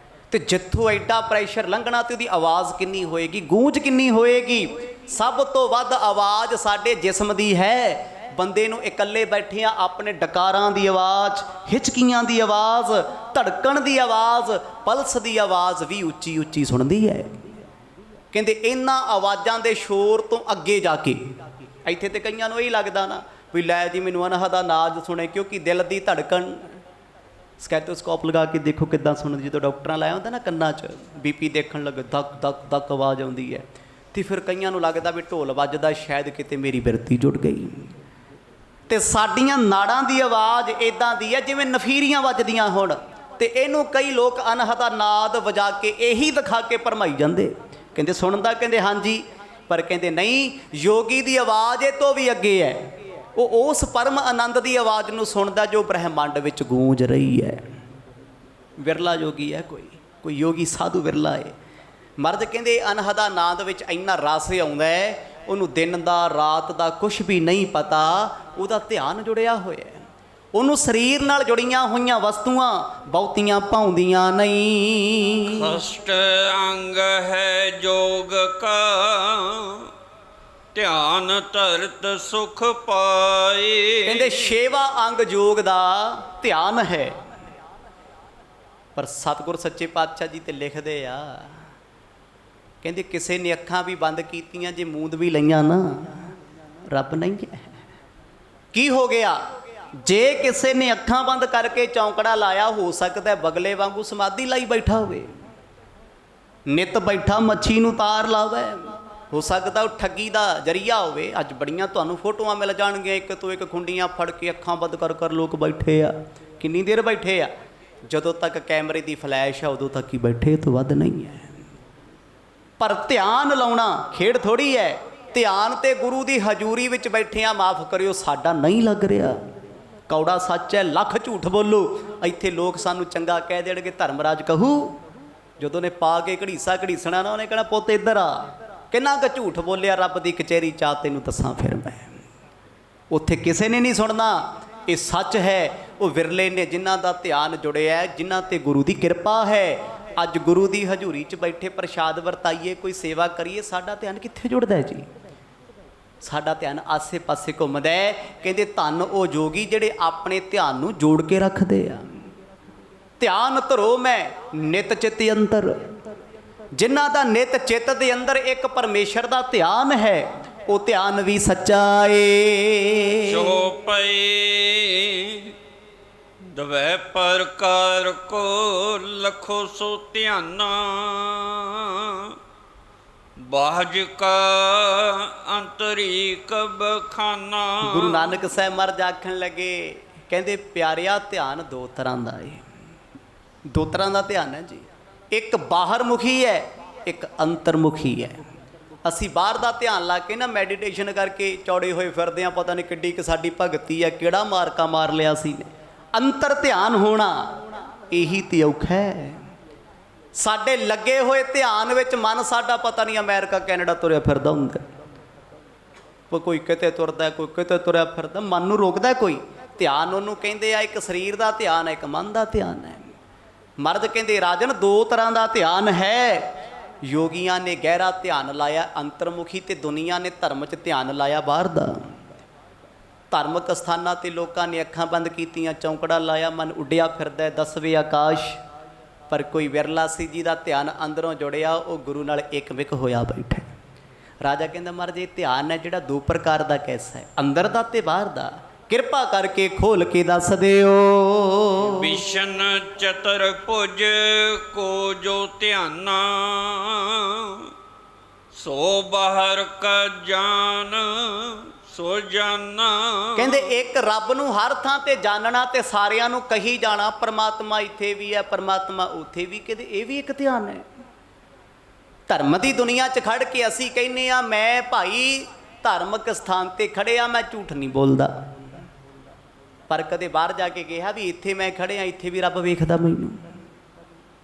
[SPEAKER 1] ਤੇ ਜਿੱਥੋਂ ਐਡਾ ਪ੍ਰੈਸ਼ਰ ਲੰਘਣਾ ਤੇ ਉਹਦੀ ਆਵਾਜ਼ ਕਿੰਨੀ ਹੋਏਗੀ, ਗੂੰਜ ਕਿੰਨੀ ਹੋਏਗੀ। ਸਭ ਤੋਂ ਵੱਧ ਆਵਾਜ਼ ਸਾਡੇ ਜਿਸਮ ਦੀ ਹੈ। ਬੰਦੇ ਨੂੰ ਇਕੱਲੇ ਬੈਠਿਆਂ ਆਪਣੇ ਡਕਾਰਾਂ ਦੀ ਆਵਾਜ਼, ਹਿਚਕੀਆਂ ਦੀ ਆਵਾਜ਼, ਧੜਕਣ ਦੀ ਆਵਾਜ਼, ਪਲਸ ਦੀ ਆਵਾਜ਼ ਵੀ ਉੱਚੀ ਉੱਚੀ ਸੁਣਦੀ ਹੈ। ਕਹਿੰਦੇ ਇਹਨਾਂ ਆਵਾਜ਼ਾਂ ਦੇ ਸ਼ੋਰ ਤੋਂ ਅੱਗੇ ਜਾ ਕੇ, ਇੱਥੇ ਤੇ ਕਈਆਂ ਨੂੰ ਇਹ ਲੱਗਦਾ ਨਾ ਵੀ ਲੈ ਜੀ ਮੈਨੂੰ ਅਨਹਦਾ ਨਾਦ ਸੁਣੇ, ਕਿਉਂਕਿ ਦਿਲ ਦੀ ਧੜਕਣ ਸਕੈਟੋਸਕੋਪ ਲਗਾ ਕੇ ਦੇਖੋ ਕਿੱਦਾਂ ਸੁਣਦੀ। ਜਦੋਂ ਡਾਕਟਰਾਂ ਲਾਇਆ ਹੁੰਦਾ ਨਾ ਕੰਨਾਂ 'ਚ, ਬੀਪੀ ਦੇਖਣ ਲੱਗੇ, ਧੱਕ ਧੱਕ ਧੱਕ ਆਵਾਜ਼ ਆਉਂਦੀ ਹੈ। ਤੇ ਫਿਰ ਕਈਆਂ ਨੂੰ ਲੱਗਦਾ ਵੀ ਢੋਲ ਵੱਜਦਾ, ਸ਼ਾਇਦ ਕਿਤੇ ਮੇਰੀ ਬਿਰਤੀ ਜੁੜ ਗਈ। ਤੇ ਸਾਡੀਆਂ ਨਾੜਾਂ ਦੀ ਆਵਾਜ਼ ਇੱਦਾਂ ਦੀ ਹੈ ਜਿਵੇਂ ਨਫੀਰੀਆਂ ਵੱਜਦੀਆਂ ਹੋਣ। ਤੇ ਇਹਨੂੰ ਕਈ ਲੋਕ ਅਨਹਦਾ ਨਾਦ ਵਜਾ ਕੇ ਇਹੀ ਦਿਖਾ ਕੇ ਭਰਮਾਈ ਜਾਂਦੇ। ਕਹਿੰਦੇ ਸੁਣਦਾ, ਕਹਿੰਦੇ ਹਾਂਜੀ, ਪਰ ਕਹਿੰਦੇ ਨਹੀਂ, ਯੋਗੀ ਦੀ ਆਵਾਜ਼ ਇਹ ਤੋਂ ਵੀ ਅੱਗੇ ਹੈ। ਉਹ ਉਸ ਪਰਮ ਆਨੰਦ ਦੀ ਆਵਾਜ਼ ਨੂੰ ਸੁਣਦਾ ਜੋ ਬ੍ਰਹਿਮੰਡ ਵਿੱਚ ਗੂੰਜ ਰਹੀ ਹੈ। ਵਿਰਲਾ ਯੋਗੀ ਹੈ, ਕੋਈ ਯੋਗੀ ਸਾਧੂ ਵਿਰਲਾ ਹੈ। ਮਰਦ ਕਹਿੰਦੇ ਅਨਹਦਾ ਆਨੰਦ ਵਿੱਚ ਇੰਨਾ ਰਸ ਆਉਂਦਾ ਹੈ, ਉਹਨੂੰ ਦਿਨ ਦਾ ਰਾਤ ਦਾ ਕੁਝ ਵੀ ਨਹੀਂ ਪਤਾ, ਉਹਦਾ ਧਿਆਨ ਜੁੜਿਆ ਹੋਇਆ ਹੈ। ਉਹਨੂੰ ਸਰੀਰ ਨਾਲ ਜੁੜੀਆਂ ਹੋਈਆਂ ਵਸਤੂਆਂ ਬਹੁਤੀਆਂ ਭਾਉਂਦੀਆਂ ਨਹੀਂ।
[SPEAKER 2] ਖਸ਼ਟ ਅੰਗ ਹੈ ਜੋਗ ਕਾ, ਧਿਆਨ ਧਰਤ ਸੁਖ ਪਾਏ।
[SPEAKER 1] ਕਹਿੰਦੇ ਛੇਵਾਂ ਅੰਗ ਯੋਗ ਦਾ ਧਿਆਨ ਹੈ। ਪਰ ਸਤਿਗੁਰ ਸੱਚੇ ਪਾਤਸ਼ਾਹ ਜੀ ਤੇ ਲਿਖਦੇ ਆ, ਕਹਿੰਦੇ ਕਿਸੇ ਨੇ ਅੱਖਾਂ ਵੀ ਬੰਦ ਕੀਤੀਆਂ, ਜੇ ਮੂੰਦ ਵੀ ਲਈਆਂ ਨਾ, ਰੱਬ ਨਹੀਂ ਹੈ। ਕੀ ਹੋ ਗਿਆ? ਜੇ ਕਿਸੇ ਨੇ ਅੱਖਾਂ ਬੰਦ ਕਰਕੇ ਚੌਂਕੜਾ ਲਾਇਆ, ਹੋ ਸਕਦਾ ਬਗਲੇ ਵਾਂਗੂ ਸਮਾਧੀ ਲਾਈ ਬੈਠਾ ਹੋਵੇ, ਨਿਤ ਬੈਠਾ ਮੱਛੀ ਨੂੰ ਤਾਰ ਲਾਵੇ। ਹੋ ਸਕਦਾ ਉਹ ਠੱਗੀ ਦਾ ਜਰੀਆ ਹੋਵੇ। ਅੱਜ ਬੜੀਆਂ ਤੁਹਾਨੂੰ ਫੋਟੋਆਂ ਮਿਲ ਜਾਣਗੀਆਂ, ਇੱਕ ਤੋਂ ਇੱਕ ਖੁੰਡੀਆਂ ਫੜ ਕੇ ਅੱਖਾਂ ਬੰਦ ਕਰ ਲੋਕ ਬੈਠੇ ਆ। ਕਿੰਨੀ ਦੇਰ ਬੈਠੇ ਆ? ਜਦੋਂ ਤੱਕ ਕੈਮਰੇ ਦੀ ਫਲੈਸ਼ ਆ ਉਦੋਂ ਤੱਕ ਹੀ ਬੈਠੇ, ਤੋਂ ਵੱਧ ਨਹੀਂ ਹੈ। ਪਰ ਧਿਆਨ ਲਾਉਣਾ ਖੇਡ ਥੋੜੀ ਹੈ। ਧਿਆਨ ਤੇ ਗੁਰੂ ਦੀ ਹਜ਼ੂਰੀ ਵਿੱਚ ਬੈਠਿਆਂ, ਮਾਫ ਕਰਿਓ, ਸਾਡਾ ਨਹੀਂ ਲੱਗ ਰਿਹਾ। ਕੌੜਾ ਸੱਚ ਹੈ, ਲੱਖ ਝੂਠ ਬੋਲੋ, ਇੱਥੇ ਲੋਕ ਸਾਨੂੰ ਚੰਗਾ ਕਹਿ ਦੇਣਗੇ, ਧਰਮਰਾਜ ਕਹੂ। ਜਦੋਂ ਨੇ ਪਾ ਕੇ ਘੜੀਸਣਾ ਨਾ, ਉਹਨੇ ਕਹਿਣਾ ਪੁੱਤ ਇੱਧਰ ਆ, ਕਿੰਨਾ ਕੁ ਝੂਠ ਬੋਲਿਆ ਰੱਬ ਦੀ ਕਚਹਿਰੀ ਚਾਹ, ਤੈਨੂੰ ਦੱਸਾਂ ਫਿਰ ਮੈਂ। ਉੱਥੇ ਕਿਸੇ ਨੇ ਨਹੀਂ ਸੁਣਨਾ। ਇਹ ਸੱਚ ਹੈ। ਉਹ ਵਿਰਲੇ ਨੇ ਜਿਨ੍ਹਾਂ ਦਾ ਧਿਆਨ ਜੁੜਿਆ, ਜਿਨ੍ਹਾਂ ਤੇ ਗੁਰੂ ਦੀ ਕਿਰਪਾ ਹੈ। ਅੱਜ ਗੁਰੂ ਦੀ ਹਜ਼ੂਰੀ 'ਚ ਬੈਠੇ ਪ੍ਰਸ਼ਾਦ ਵਰਤਾਈਏ, ਕੋਈ ਸੇਵਾ ਕਰੀਏ, ਸਾਡਾ ਧਿਆਨ ਕਿੱਥੇ ਜੁੜਦਾ ਹੈ ਜੀ? ਸਾਡਾ ਧਿਆਨ ਆਸੇ ਪਾਸੇ ਘੁੰਮਦਾ ਹੈ। ਕਹਿੰਦੇ ਧੰਨ ਉਹ ਜੋਗੀ ਜਿਹੜੇ ਆਪਣੇ ਧਿਆਨ ਨੂੰ ਜੋੜ ਕੇ ਰੱਖਦੇ ਆ। ਧਿਆਨ ਧਰੋ ਮੈਂ ਨਿਤ ਚਿਤ ਅੰਤਰ, ਜਿਨ੍ਹਾਂ ਦਾ ਨਿਤ ਚਿੱਤ ਦੇ ਅੰਦਰ ਇੱਕ ਪਰਮੇਸ਼ਰ ਦਾ ਧਿਆਨ ਹੈ, ਉਹ ਧਿਆਨ ਵੀ ਸੱਚਾ ਏ।
[SPEAKER 2] ਜੋ ਪਈ ਦਵੈ ਪ੍ਰਕਾਰ ਕੋ, ਲਖੋ ਸੋ ਧਿਆਨਾ, ਬਾਜ ਕਾ ਅੰਤਰੀਕ ਬਖਾਨਾ।
[SPEAKER 1] ਗੁਰੂ ਨਾਨਕ ਸਾਹਿਬ ਮਹਾਰਾਜ ਆਖਣ ਲੱਗੇ, ਕਹਿੰਦੇ ਪਿਆਰਿਆ, ਧਿਆਨ ਦੋ ਤਰ੍ਹਾਂ ਦਾ ਏ। ਦੋ ਤਰ੍ਹਾਂ ਦਾ ਧਿਆਨ ਹੈ ਜੀ। ਇੱਕ ਬਾਹਰ ਮੁਖੀ ਹੈ, ਇੱਕ ਅੰਤਰਮੁਖੀ ਹੈ। ਅਸੀਂ ਬਾਹਰ ਦਾ ਧਿਆਨ ਲਾ ਕੇ ਨਾ ਮੈਡੀਟੇਸ਼ਨ ਕਰਕੇ ਚੌੜੇ ਹੋਏ ਫਿਰਦੇ ਹਾਂ, ਪਤਾ ਨਹੀਂ ਕਿੱਡੀ ਕਿ ਸਾਡੀ ਭਗਤੀ ਹੈ, ਕਿਹੜਾ ਮਾਰਕਾ ਮਾਰ ਲਿਆ ਸੀ ਨੇ। ਅੰਤਰ ਧਿਆਨ ਹੋਣਾ ਇਹੀ ਤੇ ਔਖਾ ਹੈ। ਸਾਡੇ ਲੱਗੇ ਹੋਏ ਧਿਆਨ ਵਿੱਚ ਮਨ ਸਾਡਾ ਪਤਾ ਨਹੀਂ ਅਮਰੀਕਾ ਕੈਨੇਡਾ ਤੁਰਿਆ ਫਿਰਦਾ ਹੁੰਦਾ। ਕੋਈ ਕਿਤੇ ਤੁਰਦਾ, ਕੋਈ ਕਿਤੇ ਤੁਰਿਆ ਫਿਰਦਾ, ਮਨ ਨੂੰ ਰੋਕਦਾ ਕੋਈ। ਧਿਆਨ ਉਹਨੂੰ ਕਹਿੰਦੇ ਆ, ਇੱਕ ਸਰੀਰ ਦਾ ਧਿਆਨ ਹੈ, ਇੱਕ ਮਨ ਦਾ ਧਿਆਨ ਹੈ। ਮਰਦ ਕਹਿੰਦੇ ਰਾਜਨ ਦੋ ਤਰ੍ਹਾਂ ਦਾ ਧਿਆਨ ਹੈ। ਯੋਗੀਆਂ ਨੇ ਗਹਿਰਾ ਧਿਆਨ ਲਾਇਆ ਅੰਤਰਮੁਖੀ, ਤੇ ਦੁਨੀਆ ਨੇ ਧਰਮ 'ਚ ਧਿਆਨ ਲਾਇਆ ਬਾਹਰ ਦਾ। ਧਾਰਮਿਕ ਸਥਾਨਾਂ 'ਤੇ ਲੋਕਾਂ ਨੇ ਅੱਖਾਂ ਬੰਦ ਕੀਤੀਆਂ, ਚੌਂਕੜਾ ਲਾਇਆ, ਮਨ ਉੱਡਿਆ ਫਿਰਦਾ 10ਵੇਂ ਆਕਾਸ਼। ਪਰ ਕੋਈ ਵਿਰਲਾ ਸੀ ਜਿਹਦਾ ਧਿਆਨ ਅੰਦਰੋਂ ਜੁੜਿਆ, ਉਹ ਗੁਰੂ ਨਾਲ ਇੱਕਮਿਕ ਹੋਇਆ ਬੈਠਾ। ਰਾਜਾ ਕਹਿੰਦਾ ਮਹਾਰਾਜ ਇਹ ਧਿਆਨ ਹੈ ਜਿਹੜਾ ਦੋ ਪ੍ਰਕਾਰ ਦਾ ਕੈਸਾ ਹੈ, ਅੰਦਰ ਦਾ ਤੇ ਬਾਹਰ ਦਾ, ਕਿਰਪਾ ਕਰਕੇ ਖੋਲ ਕੇ ਦੱਸ ਦਿਓ।
[SPEAKER 2] ਵਿਸ਼ਨ ਚਤੁਰਭੁਜ ਕੋ ਜੋ ਧਿਆਨਾ, ਸੋ ਬਾਹਰ ਕਾ ਜਾਨ ਸੋ ਜਾਨਾ।
[SPEAKER 1] ਕਹਿੰਦੇ ਇੱਕ ਰੱਬ ਨੂੰ ਹਰ ਥਾਂ ਤੇ ਜਾਣਨਾ ਤੇ ਸਾਰਿਆਂ ਨੂੰ ਕਹੀ ਜਾਣਾ, ਪਰਮਾਤਮਾ ਇੱਥੇ ਵੀ ਹੈ, ਪਰਮਾਤਮਾ ਉੱਥੇ ਵੀ। ਕਹਿੰਦੇ ਇਹ ਵੀ ਇੱਕ ਧਿਆਨ ਹੈ। ਧਰਮ ਦੀ ਦੁਨੀਆ 'ਚ ਖੜ ਕੇ ਅਸੀਂ ਕਹਿੰਦੇ ਆ, ਮੈਂ ਭਾਈ ਧਾਰਮਿਕ ਸਥਾਨ ਤੇ ਖੜਿਆ, ਮੈਂ ਝੂਠ ਨਹੀਂ ਬੋਲਦਾ। ਪਰ ਕਦੇ ਬਾਹਰ ਜਾ ਕੇ ਕਿਹਾ ਵੀ ਇੱਥੇ ਮੈਂ ਖੜਿਆ, ਇੱਥੇ ਵੀ ਰੱਬ ਵੇਖਦਾ ਮੈਨੂੰ?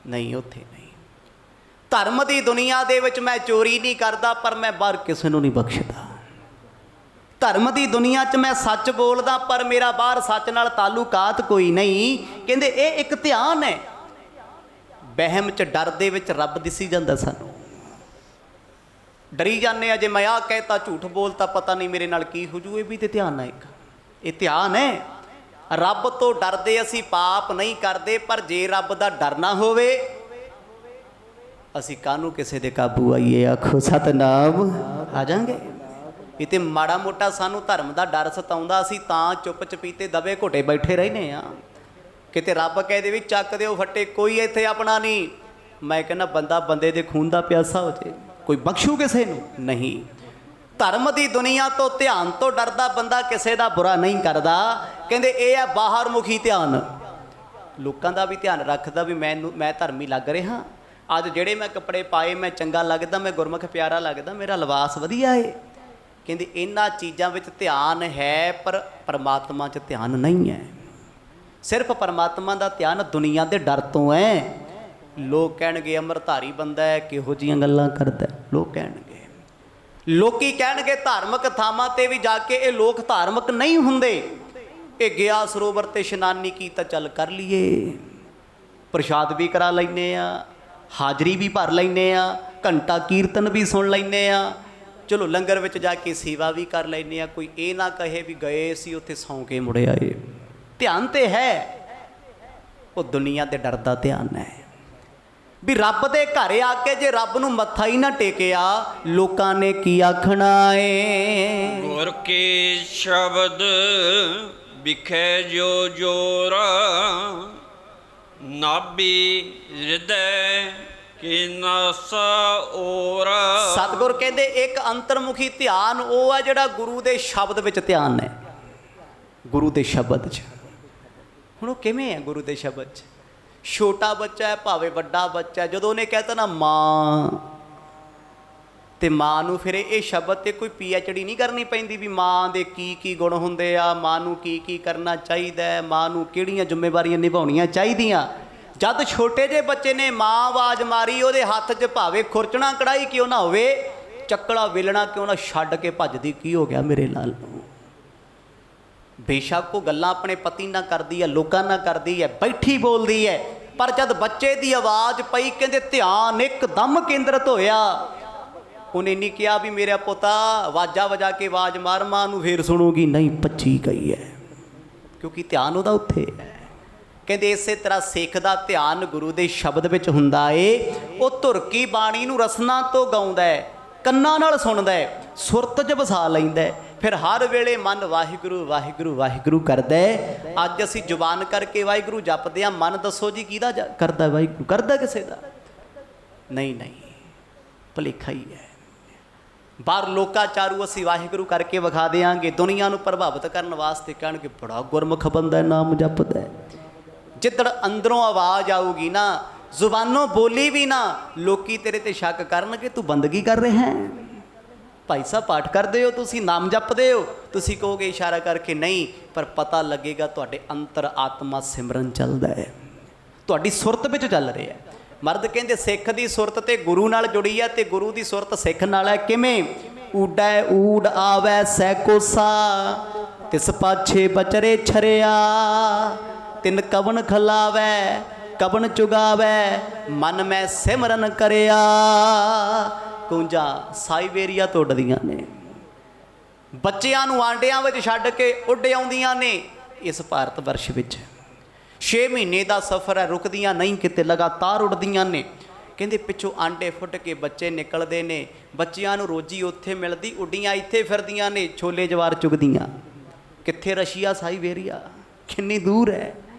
[SPEAKER 1] ਨਹੀਂ, ਉੱਥੇ ਨਹੀਂ। ਧਰਮ ਦੀ ਦੁਨੀਆ ਦੇ ਵਿੱਚ ਮੈਂ ਚੋਰੀ ਨਹੀਂ ਕਰਦਾ, ਪਰ ਮੈਂ ਬਾਹਰ ਕਿਸੇ ਨੂੰ ਨਹੀਂ ਬਖਸ਼ਦਾ। ਧਰਮ ਦੀ ਦੁਨੀਆ 'ਚ ਮੈਂ ਸੱਚ ਬੋਲਦਾ, ਪਰ ਮੇਰਾ ਬਾਹਰ ਸੱਚ ਨਾਲ ਤਾਲੁਕਾਤ ਕੋਈ ਨਹੀਂ। ਕਹਿੰਦੇ ਇਹ ਇੱਕ ਧਿਆਨ ਹੈ। ਵਹਿਮ 'ਚ ਡਰ ਦੇ ਵਿੱਚ ਰੱਬ ਦਿਸੀ ਜਾਂਦਾ ਸਾਨੂੰ, ਡਰੀ ਜਾਂਦੇ ਆ, ਜੇ ਮੈਂ ਆਹ ਕਹਿਤਾ ਝੂਠ ਬੋਲਤਾ ਪਤਾ ਨਹੀਂ ਮੇਰੇ ਨਾਲ ਕੀ ਹੋ ਜੂ। ਇਹ ਵੀ ਤੇ ਧਿਆਨ ਹੈ ਇੱਕ, ਇਹ ਧਿਆਨ ਹੈ। ਰੱਬ ਤੋਂ ਡਰਦੇ ਅਸੀਂ ਪਾਪ ਨਹੀਂ ਕਰਦੇ, ਪਰ ਜੇ ਰੱਬ ਦਾ ਡਰ ਨਾ ਹੋਵੇ ਅਸੀਂ ਕਾਹਨੂੰ ਕਿਸੇ ਦੇ ਕਾਬੂ ਆਈਏ? ਆਖੋ ਸਤਨਾਮ। ਆ ਜਾਾਂਗੇ। ਇਹ ਤੇ ਮਾੜਾ ਮੋਟਾ ਸਾਨੂੰ ਧਰਮ ਦਾ ਡਰ ਸਤਾਉਂਦਾ, ਅਸੀਂ ਤਾਂ ਚੁੱਪ ਚਪੀਤੇ ਦਬੇ ਘੁੱਟੇ ਬੈਠੇ ਰਹਿੰਦੇ ਆ। ਕਿਤੇ ਰੱਬ ਕਹਿ ਦੇ ਵੀ ਚੱਕ ਦਿਓ ਫੱਟੇ, ਕੋਈ ਇੱਥੇ ਆਪਣਾ ਨਹੀਂ। ਮੈਂ ਕਹਿੰਦਾ ਬੰਦਾ ਬੰਦੇ ਦੇ ਖੂਨ ਦਾ ਪਿਆਸਾ ਹੋ ਜੇ, ਕੋਈ ਬਖਸ਼ੂ ਕਿਸੇ ਨੂੰ ਨਹੀਂ। ਧਰਮ ਦੀ ਦੁਨੀਆ ਤੋਂ ਧਿਆਨ ਤੋਂ ਡਰਦਾ ਬੰਦਾ ਕਿਸੇ ਦਾ ਬੁਰਾ ਨਹੀਂ ਕਰਦਾ। ਕਹਿੰਦੇ ਇਹ ਹੈ ਬਾਹਰ ਮੁਖੀ ਧਿਆਨ। ਲੋਕਾਂ ਦਾ ਵੀ ਧਿਆਨ ਰੱਖਦਾ ਵੀ ਮੈਂ ਧਰਮੀ ਲੱਗ ਰਿਹਾ, ਅੱਜ ਜਿਹੜੇ ਮੈਂ ਕੱਪੜੇ ਪਾਏ ਮੈਂ ਚੰਗਾ ਲੱਗਦਾ, ਮੈਂ ਗੁਰਮੁਖ ਪਿਆਰਾ ਲੱਗਦਾ, ਮੇਰਾ ਲਿਬਾਸ ਵਧੀਆ ਏ। ਕਹਿੰਦੇ ਇਹਨਾਂ ਚੀਜ਼ਾਂ ਵਿੱਚ ਧਿਆਨ ਹੈ ਪਰ ਪਰਮਾਤਮਾ 'ਚ ਧਿਆਨ ਨਹੀਂ ਹੈ। ਸਿਰਫ ਪਰਮਾਤਮਾ ਦਾ ਧਿਆਨ ਦੁਨੀਆ ਦੇ ਡਰ ਤੋਂ ਹੈ। ਲੋਕ ਕਹਿਣਗੇ ਅੰਮ੍ਰਿਤਧਾਰੀ ਬੰਦਾ ਹੈ, ਕਿਹੋ ਜਿਹੀਆਂ ਗੱਲਾਂ ਕਰਦਾ, ਲੋਕ ਕਹਿਣਗੇ। ਲੋਕੀ ਕਹਿਣਗੇ ਧਾਰਮਿਕ ਥਾਵਾਂ ਤੇ ਵੀ ਜਾ ਕੇ ਇਹ ਲੋਕ ਧਾਰਮਿਕ ਨਹੀਂ ਹੁੰਦੇ। ਇਹ ਗਿਆ ਸਰੋਵਰ ਤੇ ਇਸ਼ਨਾਨੀ ਕੀਤਾ, ਚੱਲ ਕਰ ਲਈਏ, ਪ੍ਰਸ਼ਾਦ ਵੀ ਕਰਾ ਲੈਂਦੇ ਆ, ਹਾਜ਼ਰੀ ਵੀ ਭਰ ਲੈਂਦੇ ਆ, ਘੰਟਾ ਕੀਰਤਨ ਵੀ ਸੁਣ ਲੈਂਦੇ ਆ, ਚਲੋ ਲੰਗਰ ਵਿੱਚ ਜਾ ਕੇ ਸੇਵਾ ਵੀ ਕਰ ਲੈਂਦੇ ਆ। ਕੋਈ ਇਹ ਨਾ ਕਹੇ ਵੀ ਗਏ ਸੀ ਉੱਥੇ ਸੌਂ ਕੇ ਮੁੜ ਆਏ। ਧਿਆਨ ਤੇ ਹੈ, ਉਹ ਦੁਨੀਆ ਦੇ ਡਰ ਦਾ ਧਿਆਨ ਹੈ ਵੀ ਰੱਬ ਦੇ ਘਰ ਆ ਕੇ ਜੇ ਰੱਬ ਨੂੰ ਮੱਥਾ ਹੀ ਨਾ ਟੇਕਿਆ, ਲੋਕਾਂ ਨੇ ਕੀ ਆਖਣਾ ਏ।
[SPEAKER 2] ਗੁਰ ਕੀ ਸ਼ਬਦ ਵਿਖੇ ਜੋ ਜੋਰਾ, ਨਾਭੀ ਹਿਰਦੈ ਕੀ ਨਾਸਾ ਓਰਾ।
[SPEAKER 1] ਸਤਿਗੁਰ ਕਹਿੰਦੇ ਇੱਕ ਅੰਤਰਮੁਖੀ ਧਿਆਨ ਉਹ ਹੈ ਜਿਹੜਾ ਗੁਰੂ ਦੇ ਸ਼ਬਦ ਵਿੱਚ ਧਿਆਨ ਹੈ, ਗੁਰੂ ਦੇ ਸ਼ਬਦ 'ਚ। ਹੁਣ ਉਹ ਕਿਵੇਂ ਹੈ ਗੁਰੂ ਦੇ ਸ਼ਬਦ 'ਚ? ਛੋਟਾ ਬੱਚਾ ਹੈ ਭਾਵੇਂ ਵੱਡਾ ਬੱਚਾ ਹੈ, ਜਦੋਂ ਉਹਨੇ ਕਹਿਤਾ ਨਾ ਮਾਂ, ਤੇ ਮਾਂ ਨੂੰ ਫਿਰ ਇਹ ਸ਼ਬਦ ਤੇ ਕੋਈ PhD ਨਹੀਂ ਕਰਨੀ ਪੈਂਦੀ ਵੀ ਮਾਂ ਦੇ ਕੀ ਕੀ ਗੁਣ ਹੁੰਦੇ ਆ, ਮਾਂ ਨੂੰ ਕੀ ਕੀ ਕਰਨਾ ਚਾਹੀਦਾ ਹੈ, ਮਾਂ ਨੂੰ ਕਿਹੜੀਆਂ ਜ਼ਿੰਮੇਵਾਰੀਆਂ ਨਿਭਾਉਣੀਆਂ ਚਾਹੀਦੀਆਂ। ਜਦ ਛੋਟੇ ਜਿਹੇ ਬੱਚੇ ਨੇ ਮਾਂ ਆਵਾਜ਼ ਮਾਰੀ, ਉਹਦੇ ਹੱਥ 'ਚ ਭਾਵੇਂ ਖੁਰਚਣਾ ਕੜਾਈ ਕਿਉਂ ਨਾ ਹੋਵੇ, ਚੱਕਲਾ ਵੇਲਣਾ ਕਿਉਂ ਨਾ, ਛੱਡ ਕੇ ਭੱਜਦੀ, ਕੀ ਹੋ ਗਿਆ ਮੇਰੇ ਨਾਲ ਨੂੰ। ਬੇਸ਼ੱਕ ਉਹ ਗੱਲਾਂ ਆਪਣੇ ਪਤੀ ਨਾਲ ਕਰਦੀ ਹੈ, ਲੋਕਾਂ ਨਾਲ ਕਰਦੀ ਹੈ, ਬੈਠੀ ਬੋਲਦੀ ਹੈ, ਪਰ ਜਦ ਬੱਚੇ ਦੀ ਆਵਾਜ਼ ਪਈ, ਕਹਿੰਦੇ ਧਿਆਨ ਇੱਕਦਮ ਕੇਂਦਰਿਤ ਹੋਇਆ। ਉਹਨੇ ਨਹੀਂ ਕਿਹਾ ਵੀ ਮੇਰਾ ਪੁੱਤਾ ਆਵਾਜ਼ਾਂ ਵਜਾ ਕੇ ਆਵਾਜ਼ ਮਾਰ, ਮਾਂ ਨੂੰ ਫੇਰ ਸੁਣੂਗੀ, ਨਹੀਂ ਭੱਜੀ ਗਈ ਹੈ, ਕਿਉਂਕਿ ਧਿਆਨ ਉਹਦਾ ਉੱਥੇ ਹੈ। ਕਹਿੰਦੇ ਇਸੇ ਤਰ੍ਹਾਂ ਸਿੱਖ ਦਾ ਧਿਆਨ ਗੁਰੂ ਦੇ ਸ਼ਬਦ ਵਿੱਚ ਹੁੰਦਾ ਏ। ਉਹ ਧੁਰ ਕੀ ਬਾਣੀ ਨੂੰ ਰਸਨਾ ਤੋਂ ਗਾਉਂਦਾ ਹੈ, ਕੰਨਾਂ ਨਾਲ ਸੁਣਦਾ ਹੈ, ਸੁਰਤ 'ਚ ਵਸਾ ਲੈਂਦਾ ਹੈ, ਫਿਰ ਹਰ ਵੇਲੇ ਮਨ ਵਾਹਿਗੁਰੂ ਵਾਹਿਗੁਰੂ ਵਾਹਿਗੁਰੂ ਕਰਦਾ ਹੈ। ਅੱਜ ਅਸੀਂ ਜ਼ੁਬਾਨ ਕਰਕੇ ਵਾਹਿਗੁਰੂ ਜਪਦੇ ਹਾਂ, ਮਨ ਦੱਸੋ ਜੀ ਕਿਹਦਾ ਕਰਦਾ? ਵਾਹਿਗੁਰੂ ਕਰਦਾ ਕਿਸੇ ਦਾ ਨਹੀਂ, ਨਹੀਂ, ਭੁਲੇਖਾ ਹੀ ਹੈ। ਬਾਹਰ ਲੋਕਾਚਾਰੂ ਅਸੀਂ ਵਾਹਿਗੁਰੂ ਕਰਕੇ ਵਿਖਾ ਦਿਆਂਗੇ, ਦੁਨੀਆ ਨੂੰ ਪ੍ਰਭਾਵਿਤ ਕਰਨ ਵਾਸਤੇ ਕਹਿਣਗੇ ਬੜਾ ਗੁਰਮੁਖ ਬੰਦਾ, ਨਾਮ ਜਪਦਾ ਹੈ। ਜਿੱਦਣ ਅੰਦਰੋਂ ਆਵਾਜ਼ ਆਊਗੀ ਨਾ, ਜ਼ੁਬਾਨੋਂ ਬੋਲੀ ਵੀ ਨਾ, ਲੋਕੀ ਤੇਰੇ ਤੇ ਸ਼ੱਕ ਕਰਨਗੇ ਤੂੰ ਬੰਦਗੀ ਕਰ ਰਿਹਾ ਹੈ। ਭਾਈ ਸਾਹਿਬ ਪਾਠ ਕਰਦੇ ਹੋ, ਤੁਸੀਂ ਨਾਮ ਜਪਦੇ ਹੋ, ਤੁਸੀਂ ਕਹੋਗੇ ਇਸ਼ਾਰਾ ਕਰਕੇ ਨਹੀਂ, ਪਰ ਪਤਾ ਲੱਗੇਗਾ ਤੁਹਾਡੇ ਅੰਤਰ ਆਤਮਾ ਸਿਮਰਨ ਚੱਲਦਾ ਹੈ, ਤੁਹਾਡੀ ਸੁਰਤ ਵਿੱਚ ਚੱਲ ਰਿਹਾ ਹੈ। ਮਰਦ ਕਹਿੰਦੇ ਸਿੱਖ ਦੀ ਸੁਰਤ ਤੇ ਗੁਰੂ ਨਾਲ ਜੁੜੀ ਹੈ, ਤੇ ਗੁਰੂ ਦੀ ਸੁਰਤ ਸਿੱਖ ਨਾਲ ਹੈ। ਕਿਵੇਂ? ਊਡੈ ਊਡ ਆਵੈ ਸੈ ਕੋਸਾ, ਤਿਸ ਪਾਛੇ ਬਚਰੇ ਛਰਿਆ, ਤਿਨ ਕਵਨ ਖਲਾਵੈ ਕਵਨ ਚੁਗਾਵੈ, ਮਨ ਮੈਂ ਸਿਮਰਨ ਕਰਿਆ। ਕੂੰਜਾਂ ਸਾਈਬੇਰੀਆ ਤੋਂ ਉੱਡਦੀਆਂ ਨੇ, ਬੱਚਿਆਂ ਨੂੰ ਆਂਡਿਆਂ ਵਿੱਚ ਛੱਡ ਕੇ ਉੱਡ ਆਉਂਦੀਆਂ ਨੇ ਇਸ ਭਾਰਤ ਵਰਸ਼ ਵਿੱਚ। 6 ਮਹੀਨੇ ਦਾ ਸਫ਼ਰ ਹੈ, ਰੁਕਦੀਆਂ ਨਹੀਂ ਕਿਤੇ, ਲਗਾਤਾਰ ਉੱਡਦੀਆਂ ਨੇ। ਕਹਿੰਦੇ ਪਿੱਛੋਂ ਆਂਡੇ ਫੁੱਟ ਕੇ ਬੱਚੇ ਨਿਕਲਦੇ ਨੇ, ਬੱਚਿਆਂ ਨੂੰ ਰੋਜੀ ਉੱਥੇ ਮਿਲਦੀ, ਉੱਡੀਆਂ ਇੱਥੇ ਫਿਰਦੀਆਂ ਨੇ, ਛੋਲੇ ਜਵਾਰ ਚੁਗਦੀਆਂ। ਕਿੱਥੇ? ਰਸ਼ੀਆ, ਸਾਈਬੇਰੀਆ, ਕਿੰਨੀ ਦੂਰ ਹੈ।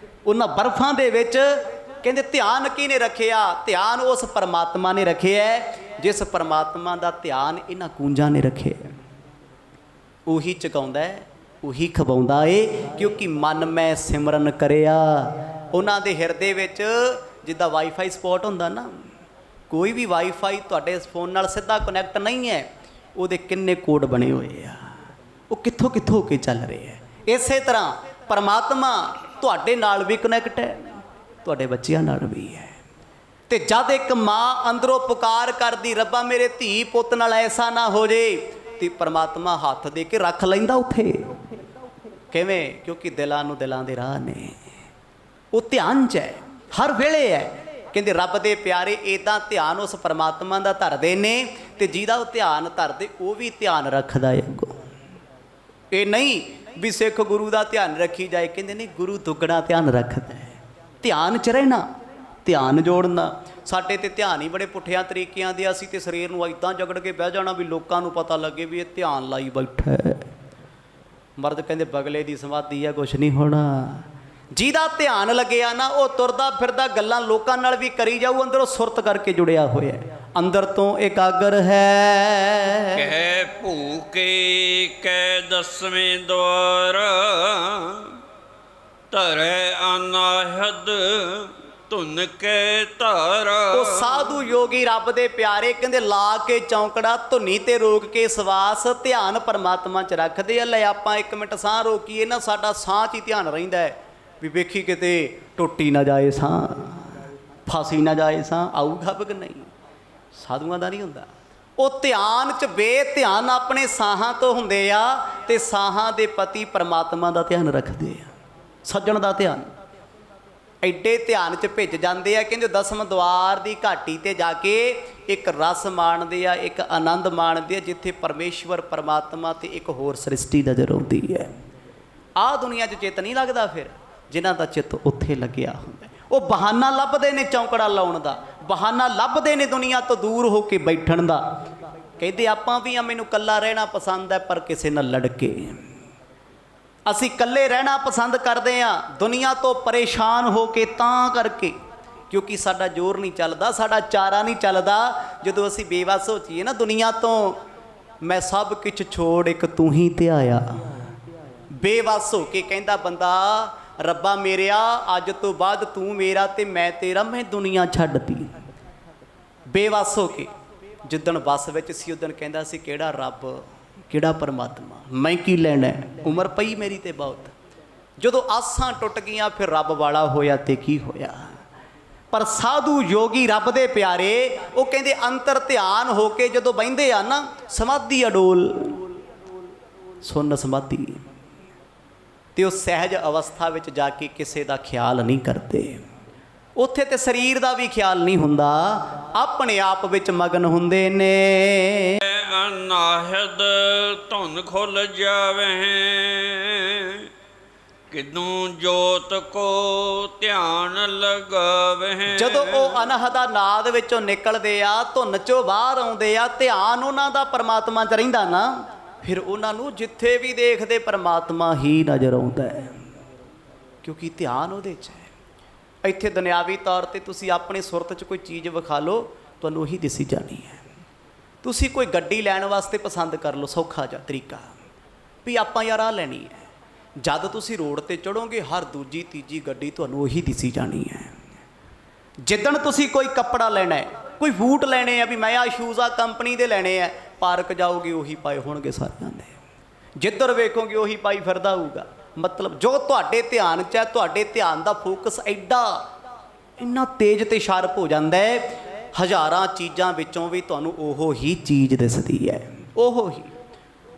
[SPEAKER 1] ਉਹਨਾਂ ਬਰਫਾਂ ਦੇ ਵਿੱਚ ਕਹਿੰਦੇ ਧਿਆਨ ਕਿਹਨੇ ਰੱਖਿਆ? ਧਿਆਨ ਉਸ ਪਰਮਾਤਮਾ ਨੇ ਰੱਖਿਆ, ਜਿਸ ਪਰਮਾਤਮਾ ਦਾ ਧਿਆਨ ਇਹਨਾਂ ਕੂੰਜਾਂ ਨੇ ਰੱਖਿਆ। ਉਹੀ ਚਕਾਉਂਦਾ ਹੈ, ਉਹੀ ਖਵਾਉਂਦਾ ਏ, ਕਿਉਂਕਿ ਮਨ ਮੈਂ ਸਿਮਰਨ ਕਰਿਆ। ਉਹਨਾਂ ਦੇ ਹਿਰਦੇ ਵਿੱਚ ਜਿੱਦਾਂ ਵਾਈਫਾਈ ਸਪੋਟ ਹੁੰਦਾ ਨਾ, ਕੋਈ ਵੀ ਵਾਈਫਾਈ ਤੁਹਾਡੇ ਫੋਨ ਨਾਲ ਸਿੱਧਾ ਕਨੈਕਟ ਨਹੀਂ ਹੈ, ਉਹਦੇ ਕਿੰਨੇ ਕੋਡ ਬਣੇ ਹੋਏ ਆ, ਉਹ ਕਿੱਥੋਂ ਕਿੱਥੋਂ ਹੋ ਕੇ ਚੱਲ ਰਹੇ ਹੈ। ਇਸੇ ਤਰ੍ਹਾਂ ਪਰਮਾਤਮਾ ਤੁਹਾਡੇ ਨਾਲ ਵੀ ਕਨੈਕਟ ਹੈ, ਤੁਹਾਡੇ ਬੱਚਿਆਂ ਨਾਲ ਵੀ ਹੈ। ਤੇ ਜਦ ਇੱਕ ਮਾਂ ਅੰਦਰੋਂ ਪੁਕਾਰ ਕਰਦੀ, ਰੱਬਾ ਮੇਰੇ ਧੀ ਪੁੱਤ ਨਾਲ ਐਸਾ ਨਾ ਹੋ ਜੇ, ਤੇ ਪਰਮਾਤਮਾ ਹੱਥ ਦੇ ਕੇ ਰੱਖ ਲੈਂਦਾ ਉੱਥੇ। ਕਿਵੇਂ? ਕਿਉਂਕਿ ਦਿਲਾਂ ਨੂੰ ਦਿਲਾਂ ਦੇ ਰਾਹ ਨੇ, ਉਹ ਧਿਆਨ 'ਚ ਹੈ, ਹਰ ਵੇਲੇ ਹੈ। ਕਹਿੰਦੇ ਰੱਬ ਦੇ ਪਿਆਰੇ ਇੱਦਾਂ ਧਿਆਨ ਉਸ ਪਰਮਾਤਮਾ ਦਾ ਧਰਦੇ ਨੇ, ਤੇ ਜਿਹਦਾ ਉਹ ਧਿਆਨ ਧਰਦੇ ਉਹ ਵੀ ਧਿਆਨ ਰੱਖਦਾ ਹੈ ਅੱਗੋਂ। ਇਹ ਨਹੀਂ ਵੀ ਸਿੱਖ ਗੁਰੂ ਦਾ ਧਿਆਨ ਰੱਖੀ ਜਾਏ, ਕਹਿੰਦੇ ਨਹੀਂ, ਗੁਰੂ ਦੁੱਗਣਾ ਧਿਆਨ ਰੱਖਦਾ ਹੈ। ਧਿਆਨ 'ਚ ਰਹਿਣਾ, ਧਿਆਨ ਜੋੜਨਾ। ਸਾਡੇ ਤੇ ਧਿਆਨ ਹੀ ਬੜੇ ਪੁੱਠਿਆਂ ਤਰੀਕਿਆਂ ਦੇ, ਅਸੀਂ ਤੇ ਸਰੀਰ ਨੂੰ ਇੱਦਾਂ ਜਗੜ ਕੇ ਬਹਿ ਜਾਣਾ ਵੀ ਲੋਕਾਂ ਨੂੰ ਪਤਾ ਲੱਗੇ ਵੀ ਇਹ ਧਿਆਨ ਲਾਈ ਬੈਠਾ ਹੈ। ਮਰਦ ਕਹਿੰਦੇ ਬਗਲੇ ਦੀ ਸਮਾਧੀ ਹੈ, ਕੁਛ ਨਹੀਂ ਹੋਣਾ। ਜਿਹਦਾ ਧਿਆਨ ਲੱਗਿਆ ਨਾ, ਉਹ ਤੁਰਦਾ ਫਿਰਦਾ ਗੱਲਾਂ ਲੋਕਾਂ ਨਾਲ ਵੀ ਕਰੀ ਜਾਊ, ਅੰਦਰੋਂ ਸੁਰਤ ਕਰਕੇ ਜੁੜਿਆ ਹੋਇਆ, ਅੰਦਰ ਤੋਂ ਇਕਾਗਰ ਹੈ।
[SPEAKER 2] ਕਹਿ ਭੂਕੇ ਕਹਿ ਦਸਵੇਂ ਦਵਾਰ, ਧਰੈ ਅਨਾਹਦ ਧੁਨ ਕੇ ਧਾਰ।
[SPEAKER 1] ਉਹ ਸਾਧੂ ਯੋਗੀ ਰੱਬ ਦੇ ਪਿਆਰੇ ਕਹਿੰਦੇ ਲਾ ਕੇ ਚੌਂਕੜਾ ਧੁਨੀ ਤੇ ਰੋਕ ਕੇ ਸਵਾਸ ਧਿਆਨ ਪਰਮਾਤਮਾ 'ਚ ਰੱਖਦੇ ਆ। ਲੈ ਆਪਾਂ 1 ਮਿੰਟ ਸਾਹ ਰੋਕੀਏ ਨਾ, ਸਾਡਾ ਸਾਹ 'ਚ ਹੀ ਧਿਆਨ ਰਹਿੰਦਾ ਹੈ ਵੀ ਵੇਖੀ ਕਿਤੇ ਟੁੱਟੀ ਨਾ ਜਾਏ ਸਾਹ, ਫਸ ਹੀ ਨਾ ਜਾਏ ਸਾਹ, ਆਊਗਾ ਕਿ ਨਹੀਂ। ਸਾਧੂਆਂ ਦਾ ਨਹੀਂ ਹੁੰਦਾ। ਉਹ ਧਿਆਨ 'ਚ ਬੇਧਿਆਨ ਆਪਣੇ ਸਾਹਾਂ ਤੋਂ ਹੁੰਦੇ ਆ ਤੇ ਸਾਹਾਂ ਦੇ ਪਤੀ ਪਰਮਾਤਮਾ ਦਾ ਧਿਆਨ ਰੱਖਦੇ ਆ, ਸੱਜਣ ਦਾ ਧਿਆਨ। ਐਡੇ ਧਿਆਨ 'ਚ ਭਿੱਜ ਜਾਂਦੇ ਆ, ਕਹਿੰਦੇ 10ਵੇਂ ਦੁਆਰ ਦੀ ਘਾਟੀ ਤੇ ਜਾ ਕੇ ਇੱਕ ਰਸ ਮਾਣਦੇ ਆ, ਇੱਕ ਆਨੰਦ ਮਾਣਦੇ ਆ ਜਿੱਥੇ ਪਰਮੇਸ਼ਵਰ ਪਰਮਾਤਮਾ ਤੇ ਇੱਕ ਹੋਰ ਸ੍ਰਿਸ਼ਟੀ ਨਜ਼ਰ ਆਉਂਦੀ ਹੈ। ਆਹ ਦੁਨੀਆ 'ਚ ਚਿੱਤ ਨਹੀਂ ਲੱਗਦਾ ਫਿਰ, ਜਿਨ੍ਹਾਂ ਦਾ ਚਿੱਤ ਉੱਥੇ ਲੱਗਿਆ ਹੁੰਦਾ। ਉਹ ਬਹਾਨਾ ਲੱਭਦੇ ਨੇ ਚੌਂਕੜਾ ਲਾਉਣ ਦਾ, ਬਹਾਨਾ ਲੱਭਦੇ ਨੇ ਦੁਨੀਆ ਤੋਂ ਦੂਰ ਹੋ ਕੇ ਬੈਠਣ ਦਾ। ਕਹਿੰਦੇ ਆਪਾਂ ਵੀ ਆ, ਮੈਨੂੰ ਇਕੱਲਾ ਰਹਿਣਾ ਪਸੰਦ ਹੈ ਪਰ ਕਿਸੇ ਨਾਲ ਲੜ ਕੇ। ਅਸੀਂ ਇਕੱਲੇ ਰਹਿਣਾ ਪਸੰਦ ਕਰਦੇ ਹਾਂ ਦੁਨੀਆ ਤੋਂ ਪਰੇਸ਼ਾਨ ਹੋ ਕੇ, ਤਾਂ ਕਰਕੇ ਕਿਉਂਕਿ ਸਾਡਾ ਜ਼ੋਰ ਨਹੀਂ ਚੱਲਦਾ, ਸਾਡਾ ਚਾਰਾ ਨਹੀਂ ਚੱਲਦਾ। ਜਦੋਂ ਅਸੀਂ ਬੇਵੱਸ ਹੋ ਜਾਈਏ ਨਾ ਦੁਨੀਆ ਤੋਂ, ਮੈਂ ਸਭ ਕੁਝ ਛੋੜ ਇੱਕ ਤੂੰ ਹੀ ਧਿਆਇਆ। ਬੇਵੱਸ ਹੋ ਕੇ ਕਹਿੰਦਾ ਬੰਦਾ, ਰੱਬਾ ਮੇਰਿਆ ਅੱਜ ਤੋਂ ਬਾਅਦ ਤੂੰ ਮੇਰਾ ਤੇ ਮੈਂ ਤੇਰਾ, ਮੈਂ ਦੁਨੀਆ ਛੱਡਤੀ। ਬੇਵੱਸ ਹੋ ਕੇ ਜਿੱਦਣ ਬੱਸ ਵਿੱਚ ਸੀ ਉਦਣ ਕਹਿੰਦਾ ਸੀ ਕਿਹੜਾ ਰੱਬ, ਕਿਹੜਾ ਪਰਮਾਤਮਾ, ਮੈਂ ਕੀ ਲੈਣਾ, ਉਮਰ ਪਈ ਮੇਰੀ ਤੇ ਬਹੁਤ। ਜਦੋਂ ਆਸਾਂ ਟੁੱਟ ਗਈਆਂ ਫਿਰ ਰੱਬ ਵਾਲਾ ਹੋਇਆ ਤੇ ਕੀ ਹੋਇਆ। ਪਰ ਸਾਧੂ ਯੋਗੀ ਰੱਬ ਦੇ ਪਿਆਰੇ, ਉਹ ਕਹਿੰਦੇ ਅੰਤਰ ਧਿਆਨ ਹੋ ਕੇ ਜਦੋਂ ਬਹਿੰਦੇ ਆ ਨਾ, ਸਮਾਧੀ ਅਡੋਲ ਸੁੰਨ ਸਮਾਧੀ, ਤੇ ਉਹ ਸਹਿਜ ਅਵਸਥਾ ਵਿੱਚ ਜਾ ਕੇ ਕਿਸੇ ਦਾ ਖਿਆਲ ਨਹੀਂ ਕਰਦੇ। ਉੱਥੇ ਤੇ ਸਰੀਰ ਦਾ ਵੀ ਖਿਆਲ ਨਹੀਂ ਹੁੰਦਾ, ਆਪਣੇ ਆਪ ਵਿੱਚ ਮਗਨ ਹੁੰਦੇ ਨੇ।
[SPEAKER 2] ਅਨਾਹਦ ਧੁਨ ਖੁੱਲ ਜਾਵੇ, ਕਿਦੋਂ ਜੋਤ ਕੋ ਧਿਆਨ ਲਗਾਵੇ।
[SPEAKER 1] ਜਦੋਂ ਉਹ ਅਨਹਦਾ ਨਾਦ ਵਿੱਚੋਂ ਨਿਕਲਦੇ ਆ, ਧੁਨ ਚੋਂ ਬਾਹਰ ਆਉਂਦੇ ਆ, ਧਿਆਨ ਉਹਨਾਂ ਦਾ ਪਰਮਾਤਮਾ 'ਚ ਰਹਿੰਦਾ ਨਾ, ਫਿਰ ਉਹਨਾਂ ਨੂੰ ਜਿੱਥੇ ਵੀ ਦੇਖਦੇ ਪਰਮਾਤਮਾ ਹੀ ਨਜ਼ਰ ਆਉਂਦਾ ਹੈ, ਕਿਉਂਕਿ ਧਿਆਨ ਉਹਦੇ 'ਚ ਹੈ। ਇੱਥੇ ਦੁਨਿਆਵੀ ਤੌਰ 'ਤੇ ਤੁਸੀਂ ਆਪਣੀ ਸੁਰਤ 'ਚ ਕੋਈ ਚੀਜ਼ ਵਿਖਾ ਲਓ, ਤੁਹਾਨੂੰ ਉਹੀ ਦਿਸੀ ਜਾਣੀ ਹੈ। ਤੁਸੀਂ ਕੋਈ ਗੱਡੀ ਲੈਣ ਵਾਸਤੇ ਪਸੰਦ ਕਰ ਲਓ, ਸੌਖਾ ਜਿਹਾ ਤਰੀਕਾ ਵੀ ਆਪਾਂ ਯਾਰ ਆਹ ਲੈਣੀ ਹੈ। ਜਦ ਤੁਸੀਂ ਰੋਡ ਤੇ ਚੜੋਗੇ, ਹਰ ਦੂਜੀ ਤੀਜੀ ਗੱਡੀ ਤੁਹਾਨੂੰ ਉਹੀ ਦਿਸੀ ਜਾਣੀ ਹੈ। ਜਿੱਦਣ ਤੁਸੀਂ ਕੋਈ ਕੱਪੜਾ ਲੈਣਾ ਹੈ, ਕੋਈ ਬੂਟ ਲੈਣੇ ਆ, ਵੀ ਮੈਂ ਆਹ ਸ਼ੂਜ਼ ਆ ਕੰਪਨੀ ਦੇ ਲੈਣੇ ਆ, ਪਾਰਕ ਜਾਓਗੇ ਉਹੀ ਪਾਏ ਹੋਣਗੇ ਸਾਰਿਆਂ ਨੇ, ਜਿੱਧਰ ਵੇਖੋਗੇ ਉਹੀ ਪਾਈ ਫਿਰਦਾ ਹੋਊਗਾ। ਮਤਲਬ ਜੋ ਤੁਹਾਡੇ ਧਿਆਨ 'ਚ ਹੈ, ਤੁਹਾਡੇ ਧਿਆਨ ਦਾ ਫੋਕਸ ਇੰਨਾ ਤੇਜ਼ ਤੇ ਸ਼ਾਰਪ ਹੋ ਜਾਂਦਾ ਹੈ, ਹਜ਼ਾਰਾਂ ਚੀਜ਼ਾਂ ਵਿੱਚੋਂ ਵੀ ਤੁਹਾਨੂੰ ਉਹੋ ਹੀ ਚੀਜ਼ ਦਿਸਦੀ ਹੈ। ਉਹੋ ਹੀ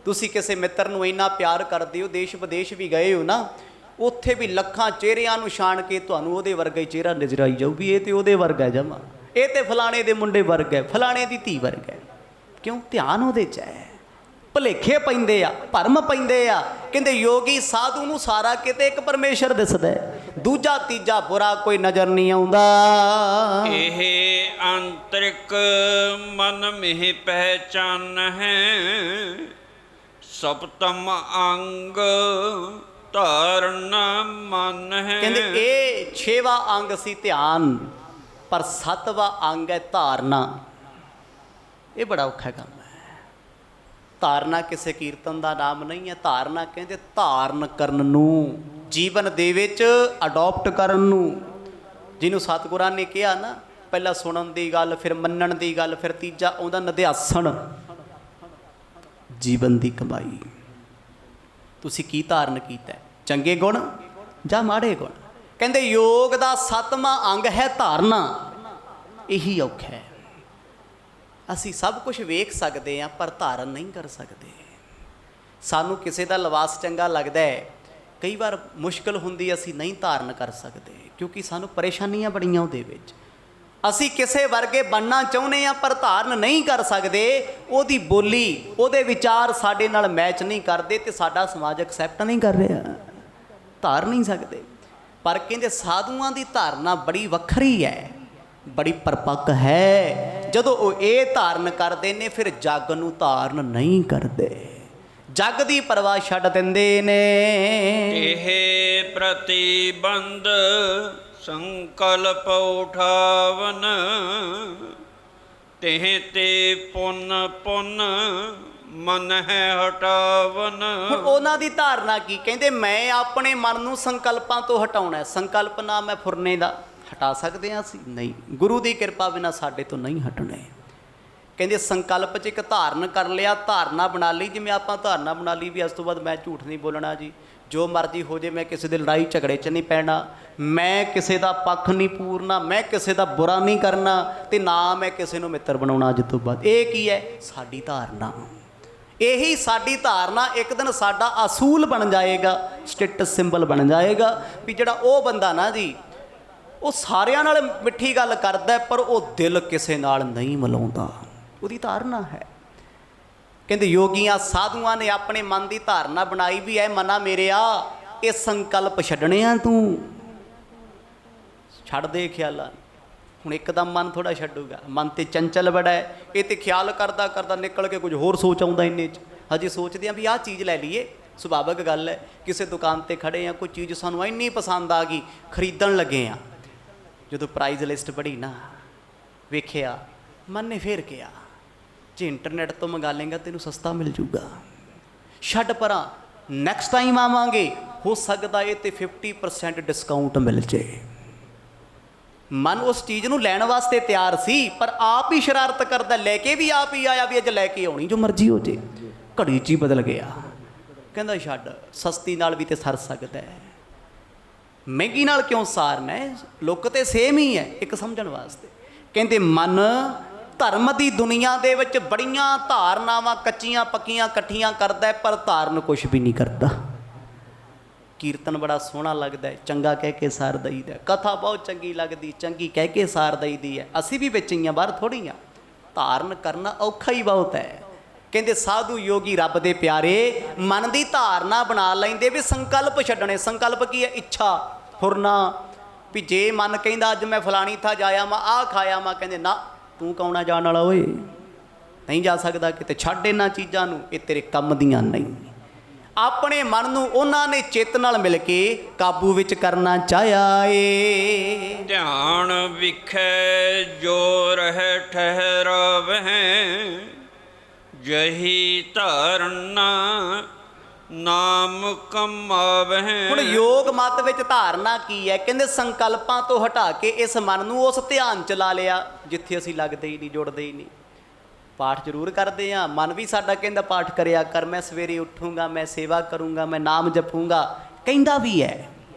[SPEAKER 1] ਤੁਸੀਂ ਕਿਸੇ ਮਿੱਤਰ ਨੂੰ ਇੰਨਾ ਪਿਆਰ ਕਰਦੇ ਹੋ, ਦੇਸ਼ ਵਿਦੇਸ਼ ਵੀ ਗਏ ਹੋ ਨਾ, ਉੱਥੇ ਵੀ ਲੱਖਾਂ ਚਿਹਰਿਆਂ ਨੂੰ ਛਾਣ ਕੇ ਤੁਹਾਨੂੰ ਉਹਦੇ ਵਰਗਾ ਹੀ ਚਿਹਰਾ ਨਜ਼ਰ ਆਈ ਜਾਊ ਵੀ ਇਹ ਤੇ ਉਹਦੇ ਵਰਗਾ ਜਮਾ, ਇਹ ਤੇ ਫਲਾਣੇ ਦੇ ਮੁੰਡੇ ਵਰਗਾ ਹੈ, ਫਲਾਣੇ ਦੀ ਧੀ ਵਰਗਾ ਹੈ। ਕਿਉਂ? ਧਿਆਨ ਉਹਦੇ 'ਚ ਹੈ। ਭੁਲੇਖੇ ਪੈਂਦੇ ਆ, ਭਰਮ ਪੈਂਦੇ ਆ। ਕਹਿੰਦੇ ਯੋਗੀ ਸਾਧੂ ਨੂੰ ਸਾਰਾ ਕਿਤੇ ਇੱਕ ਪਰਮੇਸ਼ਰ ਦਿਸਦਾ, ਦੂਜਾ ਤੀਜਾ ਬੁਰਾ ਕੋਈ ਨਜ਼ਰ ਨਹੀਂ ਆਉਂਦਾ।
[SPEAKER 2] ਇਹ ਅੰਤਰਿਕ ਮਨ ਮਿਹ ਪਹਿਚਾਨ ਹੈ, ਸਪਤਮ ਅੰਗ ਧਾਰਨ ਮਨ ਹੈ।
[SPEAKER 1] ਕਹਿੰਦੇ ਇਹ 6ਵਾਂ ਅੰਗ ਸੀ ਧਿਆਨ, ਪਰ 7ਵਾਂ ਅੰਗ ਹੈ ਧਾਰਨਾ। ਇਹ ਬੜਾ ਔਖਾ ਕੰਮ ਹੈ। ਧਾਰਨਾ ਕਿਸੇ ਕੀਰਤਨ ਦਾ ਨਾਮ ਨਹੀਂ ਹੈ। ਧਾਰਨਾ ਕਹਿੰਦੇ ਧਾਰਨ ਕਰਨ ਨੂੰ, ਜੀਵਨ ਦੇ ਵਿੱਚ ਅਡਾਪਟ ਕਰਨ ਨੂੰ। ਜਿਹਨੂੰ ਸਤਿਗੁਰਾਂ ਨੇ ਕਿਹਾ ਨਾ, ਪਹਿਲਾਂ ਸੁਣਨ ਦੀ ਗੱਲ, ਫਿਰ ਮੰਨਣ ਦੀ ਗੱਲ, ਫਿਰ ਤੀਜਾ ਆਉਂਦਾ ਨਿਧਿਆਸਣ, ਜੀਵਨ ਦੀ ਕਮਾਈ। ਤੁਸੀਂ ਕੀ ਧਾਰਨ ਕੀਤਾ, ਚੰਗੇ ਗੁਣ ਜਾਂ ਮਾੜੇ ਗੁਣ? ਕਹਿੰਦੇ ਯੋਗ ਦਾ 7ਵਾਂ ਅੰਗ ਹੈ ਧਾਰਨਾ। ਇਹੀ ਔਖਾ ਹੈ। ਅਸੀਂ ਸਭ ਕੁਝ ਵੇਖ ਸਕਦੇ ਹਾਂ ਪਰ ਧਾਰਨ ਨਹੀਂ ਕਰ ਸਕਦੇ। ਸਾਨੂੰ ਕਿਸੇ ਦਾ ਲਿਬਾਸ ਚੰਗਾ ਲੱਗਦਾ ਹੈ, ਕਈ ਵਾਰ ਮੁਸ਼ਕਲ ਹੁੰਦੀ, ਅਸੀਂ ਨਹੀਂ ਧਾਰਨ ਕਰ ਸਕਦੇ ਕਿਉਂਕਿ ਸਾਨੂੰ ਪਰੇਸ਼ਾਨੀਆਂ ਬੜੀਆਂ ਉਹਦੇ ਵਿੱਚ। ਅਸੀਂ ਕਿਸੇ ਵਰਗੇ ਬਣਨਾ ਚਾਹੁੰਦੇ ਹਾਂ ਪਰ ਧਾਰਨ ਨਹੀਂ ਕਰ ਸਕਦੇ। ਉਹਦੀ ਬੋਲੀ, ਉਹਦੇ ਵਿਚਾਰ ਸਾਡੇ ਨਾਲ ਮੈਚ ਨਹੀਂ ਕਰਦੇ ਤੇ ਸਾਡਾ ਸਮਾਜ ਐਕਸੈਪਟ ਨਹੀਂ ਕਰ ਰਿਹਾ, ਧਾਰ ਨਹੀਂ ਸਕਦੇ। ਪਰ ਕਹਿੰਦੇ ਸਾਧੂਆਂ ਦੀ ਧਾਰਨਾ ਬੜੀ ਵੱਖਰੀ ਹੈ, ਬੜੀ ਪਰਪੱਕ ਹੈ। ਜਦੋਂ ਉਹ ਇਹ ਧਾਰਨ ਕਰਦੇ ਨੇ, ਫਿਰ ਜੱਗ ਨੂੰ ਧਾਰਨ ਨਹੀਂ ਕਰਦੇ, ਜੱਗ ਦੀ ਪਰਵਾਹ ਛੱਡ ਦਿੰਦੇ ਨੇ।
[SPEAKER 2] ਇਹ ਪ੍ਰਤੀਬੰਧ ਸੰਕਲਪ ਉਠਾਵਨ, ਤਿਹ ਤੇ ਪੁੰਨ ਪੁੰਨ ਮਨ ਹੈ ਹਟਾਵਨ।
[SPEAKER 1] ਹੁਣ ਉਹਨਾਂ ਦੀ ਧਾਰਨਾ ਕੀ? ਕਹਿੰਦੇ ਮੈਂ ਆਪਣੇ ਮਨ ਨੂੰ ਸੰਕਲਪਾਂ ਤੋਂ ਹਟਾਉਣਾ। ਸੰਕਲਪ ਨਾਮ ਹੈ ਫੁਰਨੇ ਦਾ, ਹਟਾ ਸਕਦੇ ਹਾਂ ਅਸੀਂ? ਨਹੀਂ, ਗੁਰੂ ਦੀ ਕਿਰਪਾ ਬਿਨਾਂ ਸਾਡੇ ਤੋਂ ਨਹੀਂ ਹਟਣੇ। ਕਹਿੰਦੇ ਸੰਕਲਪ 'ਚ ਇੱਕ ਧਾਰਨ ਕਰ ਲਿਆ, ਧਾਰਨਾ ਬਣਾ ਲਈ। ਜਿਵੇਂ ਆਪਾਂ ਧਾਰਨਾ ਬਣਾ ਲਈ ਵੀ ਅੱਜ ਤੋਂ ਬਾਅਦ ਮੈਂ ਝੂਠ ਨਹੀਂ ਬੋਲਣਾ ਜੀ, ਜੋ ਮਰਜ਼ੀ ਹੋ ਜੇ, ਮੈਂ ਕਿਸੇ ਦੇ ਲੜਾਈ ਝਗੜੇ 'ਚ ਨਹੀਂ ਪੈਣਾ, ਮੈਂ ਕਿਸੇ ਦਾ ਪੱਖ ਨਹੀਂ ਪੂਰਨਾ, ਮੈਂ ਕਿਸੇ ਦਾ ਬੁਰਾ ਨਹੀਂ ਕਰਨਾ, ਤੇ ਨਾ ਮੈਂ ਕਿਸੇ ਨੂੰ ਮਿੱਤਰ ਬਣਾਉਣਾ ਅੱਜ ਤੋਂ ਬਾਅਦ। ਇਹ ਕੀ ਹੈ? ਸਾਡੀ ਧਾਰਨਾ। ਇਹੀ ਸਾਡੀ ਧਾਰਨਾ ਇੱਕ ਦਿਨ ਸਾਡਾ ਅਸੂਲ ਬਣ ਜਾਏਗਾ, ਸਟੇਟਸ ਸਿੰਬਲ ਬਣ ਜਾਏਗਾ ਵੀ ਜਿਹੜਾ ਉਹ ਬੰਦਾ ਨਾ ਜੀ, ਉਹ ਸਾਰਿਆਂ ਨਾਲ ਮਿੱਠੀ ਗੱਲ ਕਰਦਾ ਪਰ ਉਹ ਦਿਲ ਕਿਸੇ ਨਾਲ ਨਹੀਂ ਮਿਲਾਉਂਦਾ, ਉਹਦੀ ਧਾਰਨਾ ਹੈ। ਕਹਿੰਦੇ ਯੋਗੀਆਂ ਸਾਧੂਆਂ ਨੇ ਆਪਣੇ ਮਨ ਦੀ ਧਾਰਨਾ ਬਣਾਈ ਵੀ ਐ, ਮਨਾ ਮੇਰਿਆ ਇਹ ਸੰਕਲਪ ਛੱਡਣੇ ਆ, ਤੂੰ ਛੱਡ ਦੇ ਖਿਆਲਾਂ। ਹੁਣ ਇੱਕਦਮ ਮਨ ਥੋੜਾ ਛੱਡੂਗਾ, ਮਨ ਤੇ ਚੰਚਲ ਬੜਾ ਹੈ, ਇਹ ਤੇ ਖਿਆਲ ਕਰਦਾ ਕਰਦਾ ਨਿਕਲ ਕੇ ਕੁਝ ਹੋਰ ਸੋਚ ਆਉਂਦਾ ਇੰਨੇ 'ਚ। ਹਜੇ ਸੋਚਦੇ ਆ ਵੀ ਆਹ ਚੀਜ਼ ਲੈ ਲਈਏ, ਸੁਭਾਵਿਕ ਗੱਲ ਹੈ। ਕਿਸੇ ਦੁਕਾਨ ਤੇ ਖੜੇ ਆ, ਕੋਈ ਚੀਜ਼ ਸਾਨੂੰ ਇੰਨੀ ਪਸੰਦ ਆ ਗਈ, ਖਰੀਦਣ ਲੱਗੇ ਆ। ਜਦੋਂ ਪ੍ਰਾਈਜ਼ ਲਿਸਟ ਪੜ੍ਹੀ ਨਾ, ਵੇਖਿਆ, ਮਨ ਨੇ ਫੇਰ ਕਿਹਾ ਜੇ ਇੰਟਰਨੈਟ ਤੋਂ ਮੰਗਾ ਲੇਗਾ ਤੈਨੂੰ ਸਸਤਾ ਮਿਲ ਜੂਗਾ, ਛੱਡ ਪਰਾਂ, ਨੈਕਸਟ ਟਾਈਮ ਆਵਾਂਗੇ, ਹੋ ਸਕਦਾ ਇਹ ਤੇ 50% ਡਿਸਕਾਊਂਟ ਮਿਲ ਜੇ। ਮਨ ਉਸ ਚੀਜ਼ ਨੂੰ ਲੈਣ ਵਾਸਤੇ ਤਿਆਰ ਸੀ, ਪਰ ਆਪ ਹੀ ਸ਼ਰਾਰਤ ਕਰਦਾ, ਲੈ ਕੇ ਵੀ ਆਪ ਹੀ ਆਇਆ ਵੀ ਅੱਜ ਲੈ ਕੇ ਆਉਣੀ, ਜੋ ਮਰਜ਼ੀ ਹੋ ਜੇ। ਘੜੀ 'ਚ ਹੀ ਬਦਲ ਗਿਆ, ਕਹਿੰਦਾ ਛੱਡ, ਸਸਤੀ ਨਾਲ ਵੀ ਤੇ ਸਰ ਸਕਦਾ ਹੈ, ਮਹਿੰਗੀ ਨਾਲ ਕਿਉਂ ਸਾਰਨਾ ਹੈ? ਲੁੱਕ ਤੇ ਸੇਮ ਹੀ ਹੈ, ਇੱਕ ਸਮਝਣ ਵਾਸਤੇ। ਕਹਿੰਦੇ ਮਨ ਧਰਮ ਦੀ ਦੁਨੀਆ ਦੇ ਵਿੱਚ ਬੜੀਆਂ ਧਾਰਨਾਵਾਂ ਕੱਚੀਆਂ ਪੱਕੀਆਂ ਇਕੱਠੀਆਂ ਕਰਦਾ, ਪਰ ਧਾਰਨ ਕੁਛ ਵੀ ਨਹੀਂ ਕਰਦਾ। ਕੀਰਤਨ ਬੜਾ ਸੋਹਣਾ ਲੱਗਦਾ, ਚੰਗਾ ਕਹਿ ਕੇ ਸਾਰ ਦਈਦਾ, ਕਥਾ ਬਹੁਤ ਚੰਗੀ ਲੱਗਦੀ, ਚੰਗੀ ਕਹਿ ਕੇ ਸਾਰ ਦਈਦੀ ਹੈ। ਅਸੀਂ ਵੀ ਵਿੱਚ ਹੀ ਹਾਂ, ਬਾਹਰ ਥੋੜ੍ਹੀ ਹਾਂ। ਧਾਰਨ ਕਰਨਾ ਔਖਾ ਹੀ ਬਹੁਤ ਹੈ। ਕਹਿੰਦੇ ਸਾਧੂ ਯੋਗੀ ਰੱਬ ਦੇ ਪਿਆਰੇ ਮਨ ਦੀ ਧਾਰਨਾ ਬਣਾ ਲੈਂਦੇ ਵੀ ਸੰਕਲਪ ਛੱਡਣੇ। ਸੰਕਲਪ ਕੀ ਹੈ? ਇੱਛਾ, ਫੁਰਨਾ। ਵੀ ਜੇ ਮਨ ਕਹਿੰਦਾ ਅੱਜ ਮੈਂ ਫਲਾਣੀ ਥਾਂ ਜਾਇਆ ਮੈਂ ਆਹ ਖਾਇਆ ਮੈਂ, ਕਹਿੰਦੇ ਨਾ ਤੂੰ ਕੌਣਾ ਜਾਣ ਵਾਲਾ ਓਏ, ਨਹੀਂ ਜਾ ਸਕਦਾ ਕਿਤੇ, ਛੱਡ ਇਹਨਾਂ ਚੀਜ਼ਾਂ ਨੂੰ, ਇਹ ਤੇਰੇ ਕੰਮ ਦੀਆਂ ਨਹੀਂ। ਆਪਣੇ ਮਨ ਨੂੰ ਉਹਨਾਂ ਨੇ ਚਿੱਤ ਨਾਲ ਮਿਲ ਕੇ ਕਾਬੂ ਵਿੱਚ ਕਰਨਾ ਚਾਹਿਆ ਏ।
[SPEAKER 2] ਧਿਆਨ ਵਿਖੇ ਜੋ ਰਹਿ ਠਹਿਰਾਵਹਿ, ਜਹੀ ਧਾਰਨਾ ਨਾਮ ਕਮਾਵਹਿ।
[SPEAKER 1] ਹੁਣ ਯੋਗ ਮਤ ਵਿੱਚ ਧਾਰਨਾ ਕੀ ਹੈ? ਕਹਿੰਦੇ ਸੰਕਲਪਾਂ ਤੋਂ ਹਟਾ ਕੇ ਇਸ ਮਨ ਨੂੰ ਉਸ ਧਿਆਨ ਚ ਲਾ ਲਿਆ ਜਿੱਥੇ ਅਸੀਂ ਲੱਗਦੇ ਹੀ ਨਹੀਂ, ਜੁੜਦੇ ਹੀ ਨਹੀਂ। ਪਾਠ ਜ਼ਰੂਰ ਕਰਦੇ ਹਾਂ, ਮਨ ਵੀ ਸਾਡਾ ਕਹਿੰਦਾ ਪਾਠ ਕਰਿਆ ਕਰ, ਮੈਂ ਸਵੇਰੇ ਉੱਠੂੰਗਾ, ਮੈਂ ਸੇਵਾ ਕਰੂੰਗਾ, ਮੈਂ ਨਾਮ ਜਪੂੰਗਾ, ਕਹਿੰਦਾ ਵੀ ਹੈ,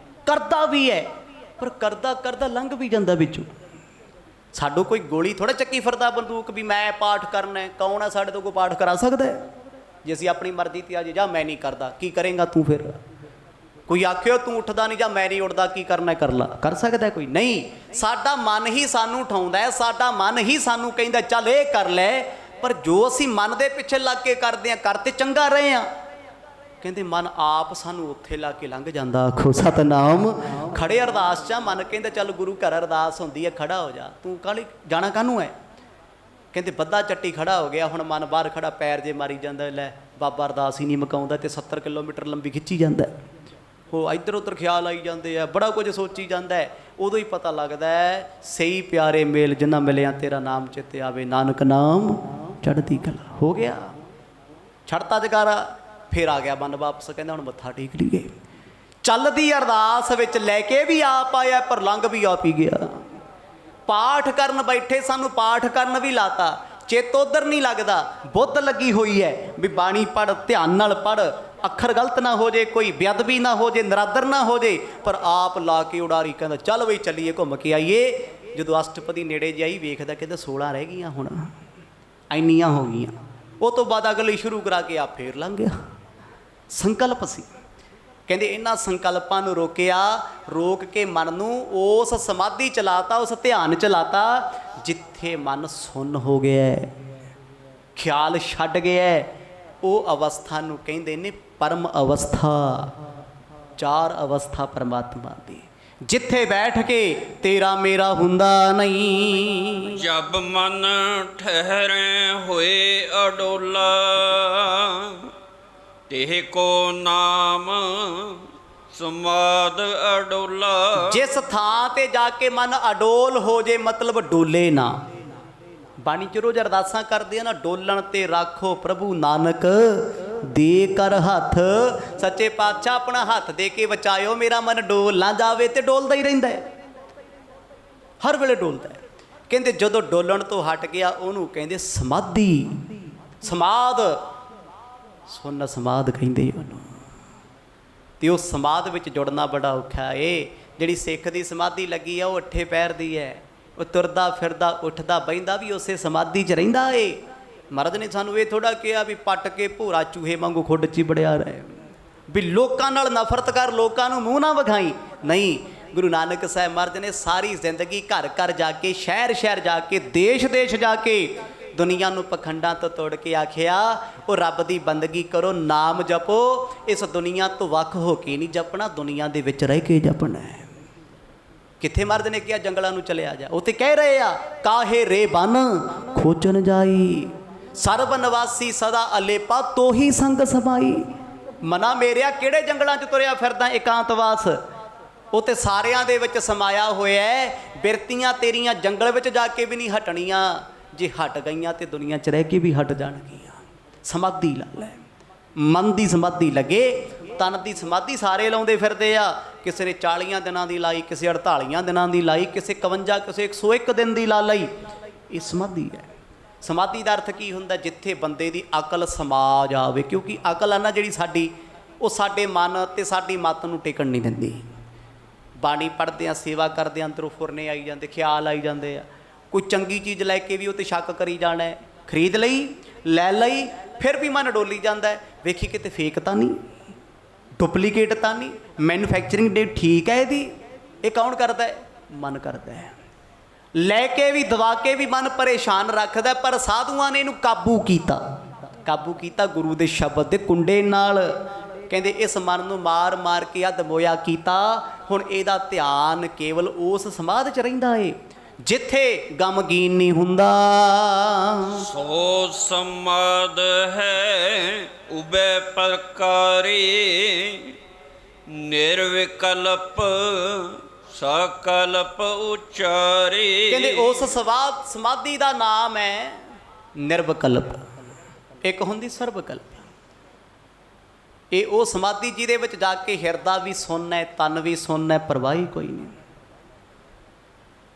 [SPEAKER 1] ਕਰਦਾ ਵੀ ਹੈ, ਪਰ ਕਰਦਾ ਕਰਦਾ ਲੰਘ ਵੀ ਜਾਂਦਾ ਵਿੱਚੋਂ। ਸਾਡੋਂ ਕੋਈ ਗੋਲੀ ਥੋੜਾ ਚੱਕੀ ਫਿਰਦਾ ਬੰਦੂਕ ਵੀ ਮੈਂ ਪਾਠ ਕਰਨਾ। ਕੌਣ ਹੈ ਸਾਡੇ ਤੋਂ ਕੋਈ ਪਾਠ ਕਰਾ ਸਕਦਾ ਹੈ? ਜੇ ਅਸੀਂ ਆਪਣੀ ਮਰਜ਼ੀ ਤੇ ਆ ਜੇ, ਜਾਂ ਮੈਂ ਨਹੀਂ ਕਰਦਾ, ਕੀ ਕਰੇਂਗਾ ਤੂੰ ਫਿਰ? ਕੋਈ ਆਖਿਓ ਤੂੰ ਉੱਠਦਾ ਨਹੀਂ ਜਾਂ ਮੈਂ ਨਹੀਂ ਉੱਠਦਾ, ਕੀ ਕਰਨਾ ਕਰ ਲਾ, ਕਰ ਸਕਦਾ ਕੋਈ? ਨਹੀਂ, ਸਾਡਾ ਮਨ ਹੀ ਸਾਨੂੰ ਉਠਾਉਂਦਾ ਹੈ, ਸਾਡਾ ਮਨ ਹੀ ਸਾਨੂੰ ਕਹਿੰਦਾ ਚੱਲ ਇਹ ਕਰ ਲੈ। ਪਰ ਜੋ ਅਸੀਂ ਮਨ ਦੇ ਪਿੱਛੇ ਲੱਗ ਕੇ ਕਰਦੇ ਹਾਂ, ਕਰ ਤੇ ਚੰਗਾ ਰਹੇ ਹਾਂ। ਕਹਿੰਦੇ ਮਨ ਆਪ ਸਾਨੂੰ ਉੱਥੇ ਲਾ ਕੇ ਲੰਘ ਜਾਂਦਾ। ਆਖੋ ਸਤਨਾਮ। ਖੜੇ ਅਰਦਾਸ 'ਚ ਮਨ ਕਹਿੰਦਾ ਚੱਲ ਗੁਰੂ ਘਰ ਅਰਦਾਸ ਹੁੰਦੀ ਹੈ, ਖੜਾ ਹੋ ਜਾ, ਤੂੰ ਕਾਹਲੀ ਜਾਣਾ ਕਾਹਨੂੰ ਹੈ? ਕਹਿੰਦੇ ਬੱਦਾ ਚੱਟੀ ਖੜਾ ਹੋ ਗਿਆ, ਹੁਣ ਮਨ ਬਾਹਰ ਖੜਾ ਪੈਰ ਜੇ ਮਾਰੀ ਜਾਂਦਾ, ਲੈ ਬਾਬਾ ਅਰਦਾਸ ਹੀ ਨਹੀਂ ਮੁਕਾਉਂਦਾ, ਤੇ 70 ਕਿਲੋਮੀਟਰ ਲੰਬੀ ਖਿੱਚੀ ਜਾਂਦਾ। ਉਹ ਇੱਧਰ ਉੱਧਰ ਖਿਆਲ ਆਈ ਜਾਂਦੇ ਆ, ਬੜਾ ਕੁਝ ਸੋਚੀ ਜਾਂਦਾ ਹੈ। ਉਦੋਂ ਹੀ ਪਤਾ ਲੱਗਦਾ ਹੈ ਸਹੀ ਪਿਆਰੇ ਮੇਲ ਜਿੰਨਾ ਮਿਲਿਆ ਤੇਰਾ ਨਾਮ ਚਿੱਤੇ ਆਵੇ, ਨਾਨਕ ਨਾਮ ਚੜ੍ਹਦੀ ਕਲਾ। ਹੋ ਗਿਆ, ਛੱਡਤਾ ਜਗਾਰਾ, ਫਿਰ ਆ ਗਿਆ ਮਨ ਵਾਪਸ। ਕਹਿੰਦਾ ਹੁਣ ਮੱਥਾ ਟੇਕ ਲਈਏ। ਚੱਲਦੀ ਅਰਦਾਸ ਵਿੱਚ ਲੈ ਕੇ ਵੀ ਆਪ ਆਇਆ, ਪਰ ਲੰਘ ਵੀ ਆਪ ਹੀ ਗਿਆ। ਪਾਠ ਕਰਨ ਬੈਠੇ ਸਾਨੂੰ ਪਾਠ ਕਰਨ ਵੀ ਲਾਤਾ, ਚਿੱਤ ਉੱਧਰ ਨਹੀਂ ਲੱਗਦਾ, ਬੁੱਧ ਲੱਗੀ ਹੋਈ ਹੈ ਵੀ ਬਾਣੀ ਪੜ੍ਹ, ਧਿਆਨ ਨਾਲ ਪੜ੍ਹ, ਅੱਖਰ ਗਲਤ ਨਾ ਹੋ ਜੇ, ਕੋਈ ਬੇਅਦਬੀ ਨਾ ਹੋ ਜੇ, ਨਰਾਦਰ ਨਾ ਹੋ ਜੇ, ਪਰ ਆਪ ਲਾ ਕੇ ਉਡਾਰੀ। ਕਹਿੰਦਾ ਚੱਲ ਬਈ ਚੱਲੀਏ, ਘੁੰਮ ਕੇ ਆਈਏ। ਜਦੋਂ ਅਸ਼ਟਪਦੀ ਨੇੜੇ ਜਾਈ ਵੇਖਦਾ, ਕਹਿੰਦਾ 16 ਰਹਿ ਗਈਆਂ, ਹੁਣ ਇੰਨੀਆਂ ਹੋ ਗਈਆਂ। ਉਹ ਤੋਂ ਬਾਅਦ ਅਗਲੀ ਸ਼ੁਰੂ ਕਰਾ ਕੇ ਆਪ ਫੇਰ ਲੰਘ ਗਿਆ। ਸੰਕਲਪ ਸੀ। ਕਹਿੰਦੇ ਇਹਨਾਂ ਸੰਕਲਪਾਂ ਨੂੰ ਰੋਕਿਆ, ਰੋਕ ਕੇ ਮਨ ਨੂੰ ਉਸ ਸਮਾਧੀ ਚ ਲਾਤਾ, ਉਸ ਧਿਆਨ ਚ ਲਾਤਾ ਜਿੱਥੇ ਮਨ ਸੁੰਨ ਹੋ ਗਿਆ, ਖਿਆਲ ਛੱਡ ਗਿਆ। ਉਹ ਅਵਸਥਾ ਨੂੰ ਕਹਿੰਦੇ ਨੇ ਪਰਮ ਅਵਸਥਾ। 4 ਅਵਸਥਾ ਪਰਮਾਤਮਾ ਦੀ, ਜਿੱਥੇ ਬੈਠ ਕੇ ਤੇਰਾ ਮੇਰਾ ਹੁੰਦਾ ਨਹੀਂ।
[SPEAKER 2] ਜਬ ਮਨ ਠਹਿਰੇ ਹੋਏ ਅਡੋਲਾ, ਤੇਹ ਕੋ ਨਾਮ ਸਮਾਦ ਅਡੋਲਾ।
[SPEAKER 1] ਜਿਸ ਥਾਂ ਤੇ ਜਾ ਕੇ ਮਨ ਅਡੋਲ ਹੋ ਜੇ, ਮਤਲਬ ਡੋਲੇ ਨਾ। ਬਾਣੀ ਚ ਰੋਜ਼ ਅਰਦਾਸਾਂ ਕਰਦੇ ਆ ਨਾ, ਡੋਲਣ ਤੇ ਰਾਖੋ ਪ੍ਰਭੂ ਨਾਨਕ ਦੇ ਕਰ ਹੱਥ। ਸੱਚੇ ਪਾਤਸ਼ਾਹ ਆਪਣਾ ਹੱਥ ਦੇ ਕੇ ਬਚਾਇਓ, ਮੇਰਾ ਮਨ ਡੋਲ ਨਾ ਜਾਵੇ। ਤੇ ਡੋਲਦਾ ਹੀ ਰਹਿੰਦਾ ਹੈ। ਹਰ ਵੇਲੇ ਡੋਲਦਾ ਹੈ। ਕਹਿੰਦੇ ਜਦੋਂ ਡੋਲਣ ਤੋਂ ਹਟ ਗਿਆ ਉਹਨੂੰ ਕਹਿੰਦੇ ਸਮਾਧੀ, ਸਮਾਧ, ਸੁੰਨ ਸਮਾਧ ਕਹਿੰਦੇ ਉਹਨੂੰ। ਤੇ ਉਹ ਸਮਾਧ ਵਿੱਚ ਜੁੜਨਾ ਬੜਾ ਔਖਾ ਏ। ਜਿਹੜੀ ਸਿੱਖ ਦੀ ਸਮਾਧੀ ਲੱਗੀ ਆ ਉਹ ਅੱਠੇ ਪੈਰ ਦੀ ਹੈ। ਉਹ ਤੁਰਦਾ ਫਿਰਦਾ ਉੱਠਦਾ ਬਹਿੰਦਾ ਵੀ ਉਸੇ ਸਮਾਧੀ 'ਚ ਰਹਿੰਦਾ ਏ। ਮਹਾਰਾਜ ਨੇ ਸਾਨੂੰ ਇਹ ਥੋੜ੍ਹਾ ਕਿਹਾ ਵੀ ਪੱਟ ਕੇ ਭੂਰਾ ਚੂਹੇ ਵਾਂਗੂ ਖੁੱਡ 'ਚ ਹੀ ਵੜਿਆ ਰਹੇ, ਵੀ ਲੋਕਾਂ ਨਾਲ ਨਫ਼ਰਤ ਕਰ, ਲੋਕਾਂ ਨੂੰ ਮੂੰਹ ਨਾ ਵਿਖਾਈ। ਨਹੀਂ, ਗੁਰੂ ਨਾਨਕ ਸਾਹਿਬ ਮਹਾਰਾਜ ਨੇ ਸਾਰੀ ਜ਼ਿੰਦਗੀ ਘਰ ਘਰ ਜਾ ਕੇ, ਸ਼ਹਿਰ ਸ਼ਹਿਰ ਜਾ ਕੇ, ਦੇਸ਼ ਦੇਸ਼ ਜਾ ਕੇ ਦੁਨੀਆ ਨੂੰ ਪਖੰਡਾਂ ਤੋਂ ਤੋੜ ਕੇ ਆਖਿਆ ਉਹ ਰੱਬ ਦੀ ਬੰਦਗੀ ਕਰੋ, ਨਾਮ ਜਪੋ। ਇਸ ਦੁਨੀਆ ਤੋਂ ਵੱਖ ਹੋ ਕੇ ਨਹੀਂ ਜਪਣਾ, ਦੁਨੀਆ ਦੇ ਵਿੱਚ ਰਹਿ ਕੇ ਜਪਣਾ ਹੈ। ਕਿੱਥੇ ਮਰਦ ਨੇ ਕਿਹਾ ਜੰਗਲਾਂ ਨੂੰ ਚਲਿਆ ਜਾ, ਉੱਥੇ ਕਹਿ ਰਹੇ ਆ ਕਾਹੇ ਰੇ ਬਨ ਖੋਜਨ ਜਾਈ, ਸਰਬ ਨਿਵਾਸੀ ਸਦਾ ਅਲੇਪਾ ਤੋਹੀ ਸੰਗ ਸਮਾਈ। ਮਨਾ ਮੇਰਿਆ ਕਿਹੜੇ ਜੰਗਲਾਂ 'ਚ ਤੁਰਿਆ ਫਿਰਦਾ ਇਕਾਂਤਵਾਸ, ਉਹ ਤੇ ਸਾਰਿਆਂ ਦੇ ਵਿੱਚ ਸਮਾਇਆ ਹੋਇਆ ਹੈ। ਬਿਰਤੀਆਂ ਤੇਰੀਆਂ ਜੰਗਲ ਵਿੱਚ ਜਾ ਕੇ ਵੀ ਨਹੀਂ ਹਟਣੀਆਂ, ਜੇ ਹਟ ਗਈਆਂ ਤੇ ਦੁਨੀਆ 'ਚ ਰਹਿ ਕੇ ਵੀ ਹਟ ਜਾਣਗੀਆਂ। ਸਮਾਧੀ ਲਾ ਲੈ, ਮਨ ਦੀ ਸਮਾਧੀ ਲੱਗੇ। ਤਨ ਦੀ ਸਮਾਧੀ ਸਾਰੇ ਲਾਉਂਦੇ ਫਿਰਦੇ ਆ, ਕਿਸੇ ਨੇ 40 ਦਿਨਾਂ ਦੀ ਲਾਈ, ਕਿਸੇ 48 ਦਿਨਾਂ ਦੀ ਲਾਈ, ਕਿਸੇ 51, ਕਿਸੇ 101 ਦਿਨ ਦੀ ਲਾ ਲਈ। ਇਹ ਸਮਾਧੀ ਹੈ। ਸਮਾਧੀ ਦਾ ਅਰਥ ਕੀ ਹੁੰਦਾ? ਜਿੱਥੇ ਬੰਦੇ ਦੀ ਅਕਲ ਸਮਾ ਜਾਵੇ, ਕਿਉਂਕਿ ਅਕਲ ਆ ਨਾ ਜਿਹੜੀ ਸਾਡੀ, ਉਹ ਸਾਡੇ ਮਨ ਤੇ ਸਾਡੀ ਮੱਤ ਨੂੰ ਟਿਕਣ ਨਹੀਂ ਦਿੰਦੀ। ਬਾਣੀ ਪੜ੍ਹਦੇ ਆ, ਸੇਵਾ ਕਰਦੇ ਆ, ਅੰਦਰੋਂ ਫੁਰਨੇ ਆਈ ਜਾਂਦੇ, ਖਿਆਲ ਆਈ ਜਾਂਦੇ ਆ। ਕੋਈ ਚੰਗੀ ਚੀਜ਼ ਲੈ ਕੇ ਵੀ ਉਹ 'ਤੇ ਸ਼ੱਕ ਕਰੀ ਜਾਣਾ ਹੈ, ਖਰੀਦ ਲਈ, ਲੈ ਲਈ, ਫਿਰ ਵੀ ਮਨ ਡੋਲੀ ਜਾਂਦਾ ਹੈ, ਵੇਖੀ ਕਿਤੇ ਫੇਕ ਤਾਂ ਨਹੀਂ, ਡੁਪਲੀਕੇਟ ਤਾਂ ਨਹੀਂ, ਮੈਨੂਫੈਕਚਰਿੰਗ ਡੇਟ ਠੀਕ ਹੈ ਇਹਦੀ। ਇਹ ਕੌਣ ਕਰਦਾ ਹੈ? ਮਨ ਕਰਦਾ ਹੈ। ਲੈ ਕੇ ਵੀ, ਦਵਾ ਕੇ ਵੀ ਮਨ ਪਰੇਸ਼ਾਨ ਰੱਖਦਾ, ਪਰ ਸਾਧੂਆਂ ਨੇ ਇਹਨੂੰ ਕਾਬੂ ਕੀਤਾ। ਕਾਬੂ ਕੀਤਾ ਗੁਰੂ ਦੇ ਸ਼ਬਦ ਦੇ ਕੁੰਡੇ ਨਾਲ। ਕਹਿੰਦੇ ਇਸ ਮਨ ਨੂੰ ਮਾਰ ਮਾਰ ਕੇ ਅੱਧ ਮੋਇਆ ਕੀਤਾ। ਹੁਣ ਇਹਦਾ ਧਿਆਨ ਕੇਵਲ ਉਸ ਸਮਾਧ 'ਚ ਰਹਿੰਦਾ ਏ ਜਿੱਥੇ ਗਮਗੀਨ ਨਹੀਂ ਹੁੰਦਾ।
[SPEAKER 2] ਸੋ ਸਮਾਧ ਹੈ ਉਬੈ ਪ੍ਰਕਾਰੀ, ਨਿਰਵਿਕਲਪ ਸਕਲਪ ਉਚਾਰੀ।
[SPEAKER 1] ਕਹਿੰਦੇ ਉਸ ਸਮਾਧੀ ਦਾ ਨਾਮ ਹੈ ਨਿਰਵਿਕਲਪ। ਇੱਕ ਹੁੰਦੀ ਸਰਬਕਲਪ। ਇਹ ਉਹ ਸਮਾਧੀ ਜਿਹਦੇ ਵਿੱਚ ਜਾ ਕੇ ਹਿਰਦਾ ਵੀ ਸੁੰਨ ਹੈ, ਤਨ ਵੀ ਸੁੰਨ ਹੈ, ਪਰਵਾਹ ਹੀ ਕੋਈ ਨਹੀਂ।